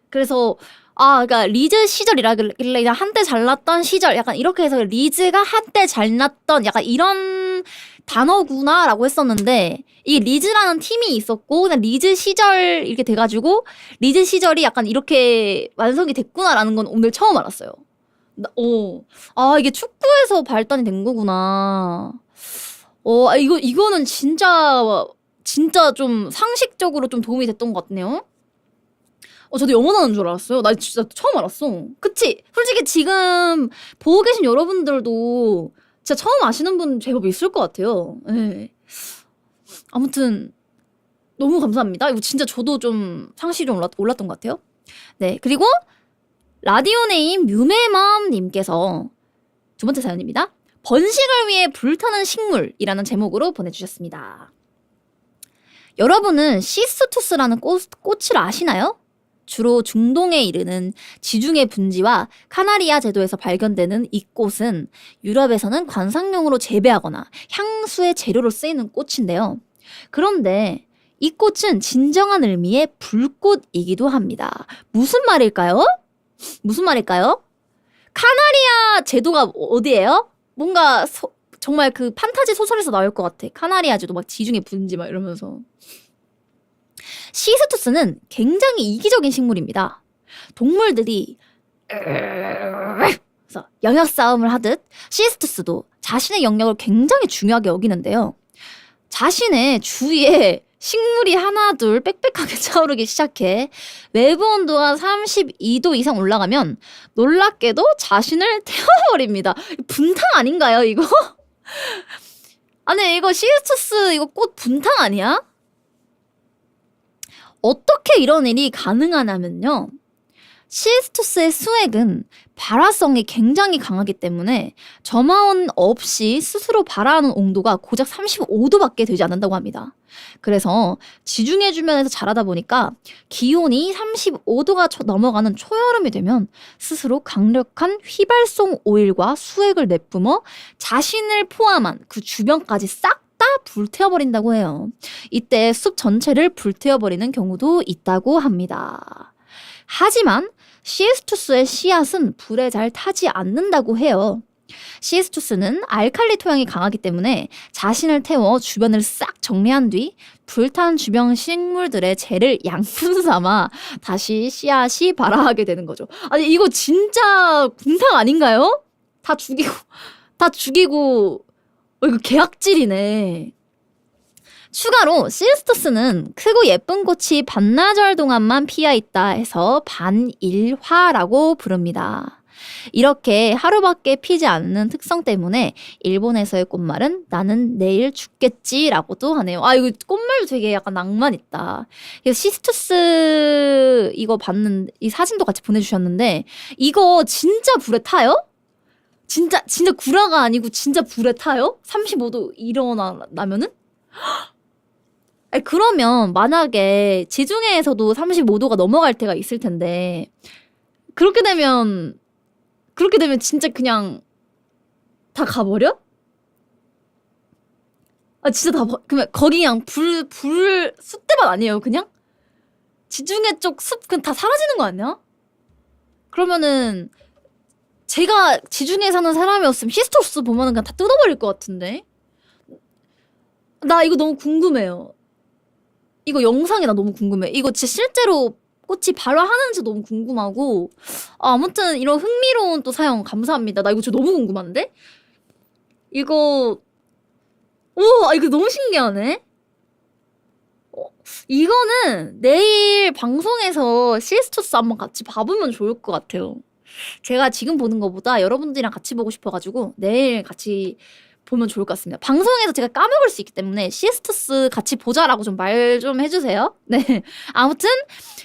그래서 그러니까 리즈 시절이라길래 그냥 한때 잘났던 시절 약간 이렇게 해서 리즈가 한때 잘났던 약간 이런 단어구나라고 했었는데 이 리즈라는 팀이 있었고 그냥 리즈 시절 이렇게 돼가지고 리즈 시절이 약간 이렇게 완성이 됐구나라는 건 오늘 처음 알았어요. 이게 축구에서 발단이 된 거구나. 이거는 진짜 좀 상식적으로 좀 도움이 됐던 것 같네요. 저도 영어 나는 줄 알았어요. 나 진짜 처음 알았어. 그치? 솔직히 지금 보고 계신 여러분들도 진짜 처음 아시는 분 제법 있을 것 같아요. 네. 아무튼 너무 감사합니다. 이거 진짜 저도 좀 상식이 좀 올랐던 것 같아요. 네, 그리고 라디오네임 뮤메맘님께서 두 번째 사연입니다. 번식을 위해 불타는 식물이라는 제목으로 보내주셨습니다. 여러분은 시스투스라는 꽃을 아시나요? 주로 중동에 이르는 지중해 분지와 카나리아 제도에서 발견되는 이 꽃은 유럽에서는 관상용으로 재배하거나 향수의 재료로 쓰이는 꽃인데요. 그런데 이 꽃은 진정한 의미의 불꽃이기도 합니다. 무슨 말일까요? 카나리아 제도가 어디예요? 뭔가 정말 그 판타지 소설에서 나올 것 같아. 카나리아 제도 막 지중해 분지 막 이러면서. 시스투스는 굉장히 이기적인 식물입니다. 동물들이 그래서 영역 싸움을 하듯 시스투스도 자신의 영역을 굉장히 중요하게 여기는데요. 자신의 주위에 식물이 하나둘 빽빽하게 차오르기 시작해 외부 온도가 32도 이상 올라가면 놀랍게도 자신을 태워버립니다. 분탕 아닌가요 이거? 아니 이거 시스투스 이거 꽃 분탕 아니야? 어떻게 이런 일이 가능하냐면요. 시스투스의 수액은 발화성이 굉장히 강하기 때문에 점화원 없이 스스로 발화하는 온도가 고작 35도밖에 되지 않는다고 합니다. 그래서 지중해 주변에서 자라다 보니까 기온이 35도가 넘어가는 초여름이 되면 스스로 강력한 휘발성 오일과 수액을 내뿜어 자신을 포함한 그 주변까지 싹 다 불태워버린다고 해요. 이때 숲 전체를 불태워버리는 경우도 있다고 합니다. 하지만 시스투스의 씨앗은 불에 잘 타지 않는다고 해요. 시스투스는 알칼리 토양이 강하기 때문에 자신을 태워 주변을 싹 정리한 뒤 불탄 주변 식물들의 재를 양분 삼아 다시 씨앗이 발아하게 되는 거죠. 아니 이거 진짜 공상 아닌가요? 다 죽이고 이거 계약질이네. 추가로 시스투스는 크고 예쁜 꽃이 반나절 동안만 피어 있다 해서 반일화라고 부릅니다. 이렇게 하루밖에 피지 않는 특성 때문에 일본에서의 꽃말은 나는 내일 죽겠지라고도 하네요. 아 이거 꽃말도 되게 약간 낭만 있다. 시스투스 이거 봤는데 이 사진도 같이 보내주셨는데 이거 진짜 불에 타요? 진짜 구라가 아니고 진짜 불에 타요? 35도 일어나면은? 아니, 그러면 만약에 지중해에서도 35도가 넘어갈 때가 있을 텐데 그렇게 되면 진짜 그냥 다 가버려? 아 진짜 그러면 거기 그냥 불 숫대밭 아니에요 그냥? 지중해 쪽 숲 그냥 다 사라지는 거 아니야? 그러면은 제가 지중해에 사는 사람이었으면 시스토스 보면은 그냥 다 뜯어버릴 것 같은데? 나 이거 너무 궁금해요. 이거 영상이 나 너무 궁금해. 이거 진짜 실제로 꽃이 발화하는지 너무 궁금하고 아무튼 이런 흥미로운 또 사연 감사합니다. 나 이거 진짜 너무 궁금한데? 이거 이거 너무 신기하네. 이거는 내일 방송에서 시스토스 한번 같이 봐보면 좋을 것 같아요. 제가 지금 보는 것보다 여러분들이랑 같이 보고 싶어가지고 내일 같이 보면 좋을 것 같습니다. 방송에서 제가 까먹을 수 있기 때문에 시스투스 같이 보자라고 좀 말 좀 해주세요. 네. 아무튼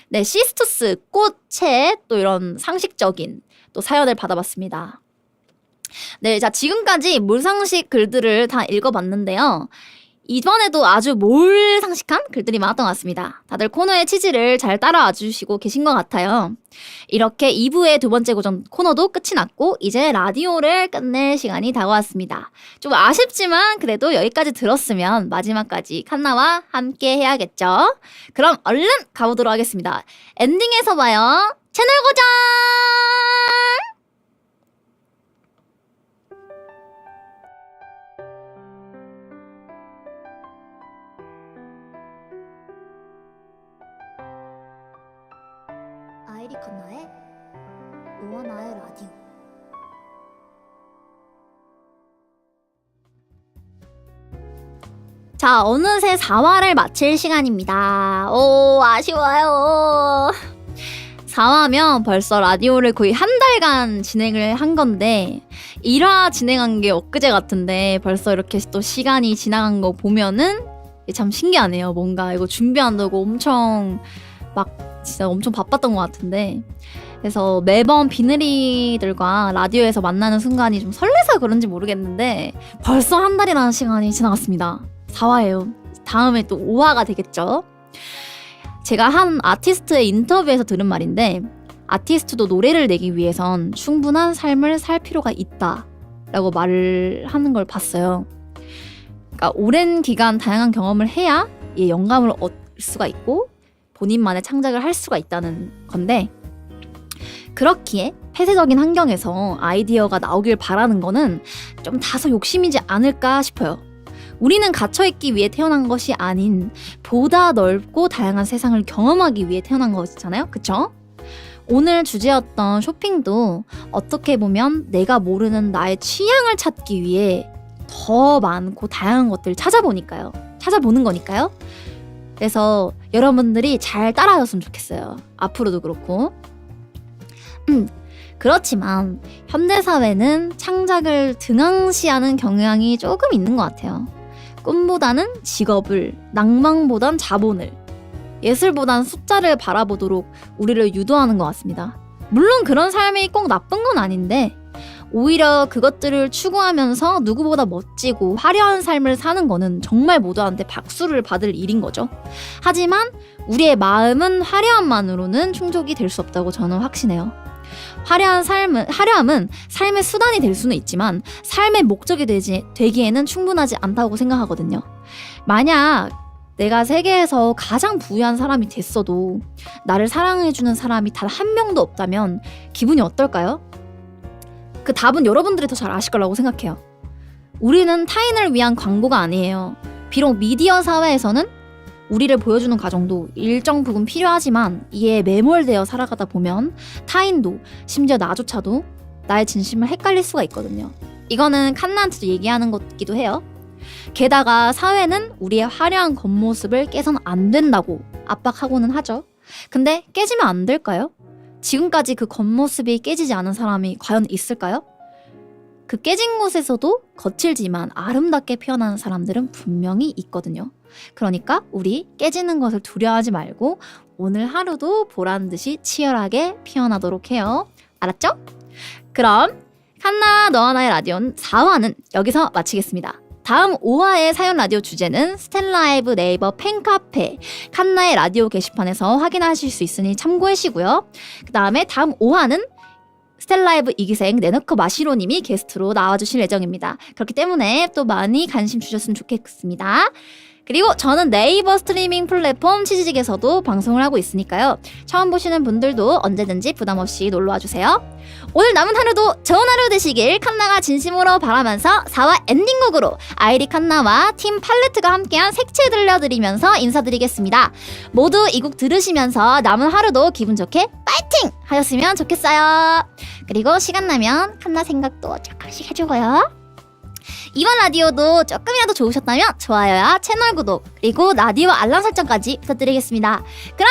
네 시스투스 꽃의 또 이런 상식적인 또 사연을 받아봤습니다. 네, 자 지금까지 물상식 글들을 다 읽어봤는데요. 이번에도 아주 몰상식한 글들이 많았던 것 같습니다. 다들 코너의 취지를 잘 따라와 주시고 계신 것 같아요. 이렇게 2부의 두 번째 고정 코너도 끝이 났고 이제 라디오를 끝낼 시간이 다가왔습니다. 좀 아쉽지만 그래도 여기까지 들었으면 마지막까지 칸나와 함께 해야겠죠. 그럼 얼른 가보도록 하겠습니다. 엔딩에서 봐요. 채널 고정! 아이리 칸나의 너와 나의 라디오. 자, 어느새 4화를 마칠 시간입니다. 오, 아쉬워요. 4화면 벌써 라디오를 거의 한 달간 진행을 한 건데 1화 진행한 게 엊그제 같은데 벌써 이렇게 또 시간이 지나간 거 보면은 참 신기하네요. 뭔가 이거 준비한다고 엄청 진짜 엄청 바빴던 것 같은데 그래서 매번 비늘이들과 라디오에서 만나는 순간이 좀 설레서 그런지 모르겠는데 벌써 한 달이라는 시간이 지나갔습니다. 4화예요. 다음에 또 5화가 되겠죠. 제가 한 아티스트의 인터뷰에서 들은 말인데 아티스트도 노래를 내기 위해선 충분한 삶을 살 필요가 있다 라고 말을 하는 걸 봤어요. 그러니까 오랜 기간 다양한 경험을 해야 이 영감을 얻을 수가 있고 본인만의 창작을 할 수가 있다는 건데 그렇기에 폐쇄적인 환경에서 아이디어가 나오길 바라는 거는 좀 다소 욕심이지 않을까 싶어요. 우리는 갇혀있기 위해 태어난 것이 아닌 보다 넓고 다양한 세상을 경험하기 위해 태어난 것이잖아요. 그쵸? 오늘 주제였던 쇼핑도 어떻게 보면 내가 모르는 나의 취향을 찾기 위해 더 많고 다양한 것들을 찾아보는 거니까요. 그래서 여러분들이 잘 따라하셨으면 좋겠어요. 앞으로도 그렇고. 그렇지만 현대사회는 창작을 등한시하는 경향이 조금 있는 것 같아요. 꿈보다는 직업을, 낭만보단 자본을, 예술보단 숫자를 바라보도록 우리를 유도하는 것 같습니다. 물론 그런 삶이 꼭 나쁜 건 아닌데 오히려 그것들을 추구하면서 누구보다 멋지고 화려한 삶을 사는 거는 정말 모두한테 박수를 받을 일인 거죠. 하지만 우리의 마음은 화려함만으로는 충족이 될 수 없다고 저는 확신해요. 화려함은 삶의 수단이 될 수는 있지만 삶의 목적이 되기에는 충분하지 않다고 생각하거든요. 만약 내가 세계에서 가장 부유한 사람이 됐어도 나를 사랑해주는 사람이 단 한 명도 없다면 기분이 어떨까요? 그 답은 여러분들이 더 잘 아실 거라고 생각해요. 우리는 타인을 위한 광고가 아니에요. 비록 미디어 사회에서는 우리를 보여주는 과정도 일정 부분 필요하지만 이에 매몰되어 살아가다 보면 타인도 심지어 나조차도 나의 진심을 헷갈릴 수가 있거든요. 이거는 칸나한테도 얘기하는 것이기도 해요. 게다가 사회는 우리의 화려한 겉모습을 깨선 안 된다고 압박하고는 하죠. 근데 깨지면 안 될까요? 지금까지 그 겉모습이 깨지지 않은 사람이 과연 있을까요? 그 깨진 곳에서도 거칠지만 아름답게 피어나는 사람들은 분명히 있거든요. 그러니까 우리 깨지는 것을 두려워하지 말고 오늘 하루도 보란 듯이 치열하게 피어나도록 해요. 알았죠? 그럼 칸나 너와 나의 라디오 4화는 여기서 마치겠습니다. 다음 5화의 사연 라디오 주제는 스텔라이브 네이버 팬카페 칸나의 라디오 게시판에서 확인하실 수 있으니 참고하시고요. 그 다음에 다음 5화는 스텔라이브 이기생 네너커 마시로님이 게스트로 나와주실 예정입니다. 그렇기 때문에 또 많이 관심 주셨으면 좋겠습니다. 그리고 저는 네이버 스트리밍 플랫폼 치즈직에서도 방송을 하고 있으니까요. 처음 보시는 분들도 언제든지 부담없이 놀러와주세요. 오늘 남은 하루도 좋은 하루 되시길 칸나가 진심으로 바라면서 4화 엔딩곡으로 아이리 칸나와 팀 팔레트가 함께한 색채 들려드리면서 인사드리겠습니다. 모두 이 곡 들으시면서 남은 하루도 기분 좋게 파이팅! 하셨으면 좋겠어요. 그리고 시간 나면 칸나 생각도 조금씩 해주고요. 이번 라디오도 조금이라도 좋으셨다면 좋아요와 채널 구독 그리고 라디오 알람 설정까지 부탁드리겠습니다. 그럼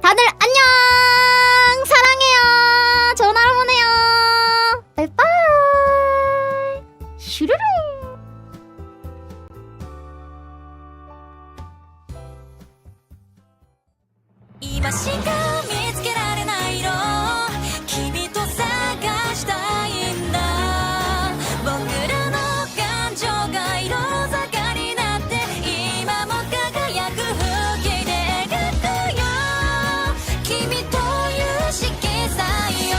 다들 안녕! 사랑해요! 좋은 하루 보내요! 바이바이! 슈르르! 今しか見つけられない色君と探したいんだ僕らの感情が色坂になって今も輝く風景で描くよ君という色彩よ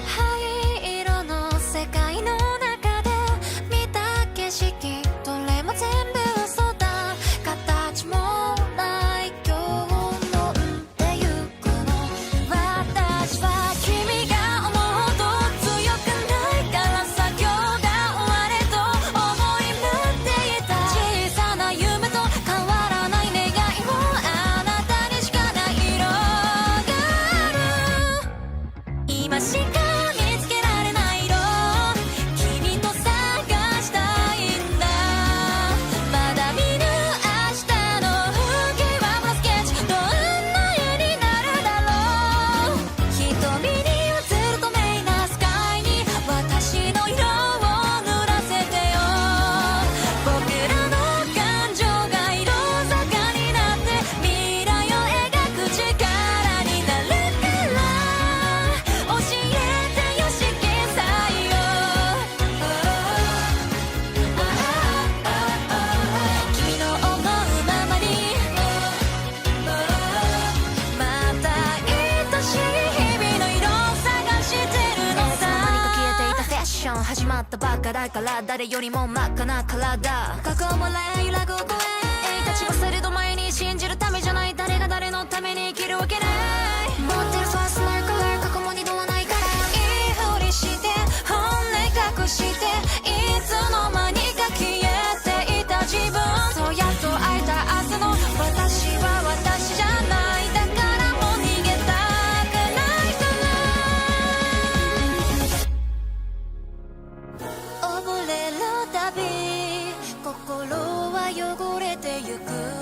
灰色の世界の中で見た景色どれも全部嘘だ形もない今日飲んでゆくの私は君が思うほど強くないからさ今日が終われと思い待っていた小さな夢と変わらない願いをあなたにしかない色がある今しか見つけられない色君と探したいんだまだ見ぬ明日の風景はまだスケッチどんな絵になるだろう瞳に映る透明なスカイに私の色を塗らせてよ僕らの感情が色坂になって未来を描く力になるから教えてよ色彩よ君の思うままにまた愛しい日々の色を探してるのさ何か消えていたファッション始まったばっかだから誰よりも真っ赤な体過去も揺らぐ声立ち忘れる前に信じるためじゃない誰が誰のために生きるわけない持ってるファーストマイカラー過去も二度はないからいいふりして本音隠していつの間にか消えていた自分そうやっと会えた明日の私は私じゃないだからもう逃げたくないから溺れるたび心は汚れてゆく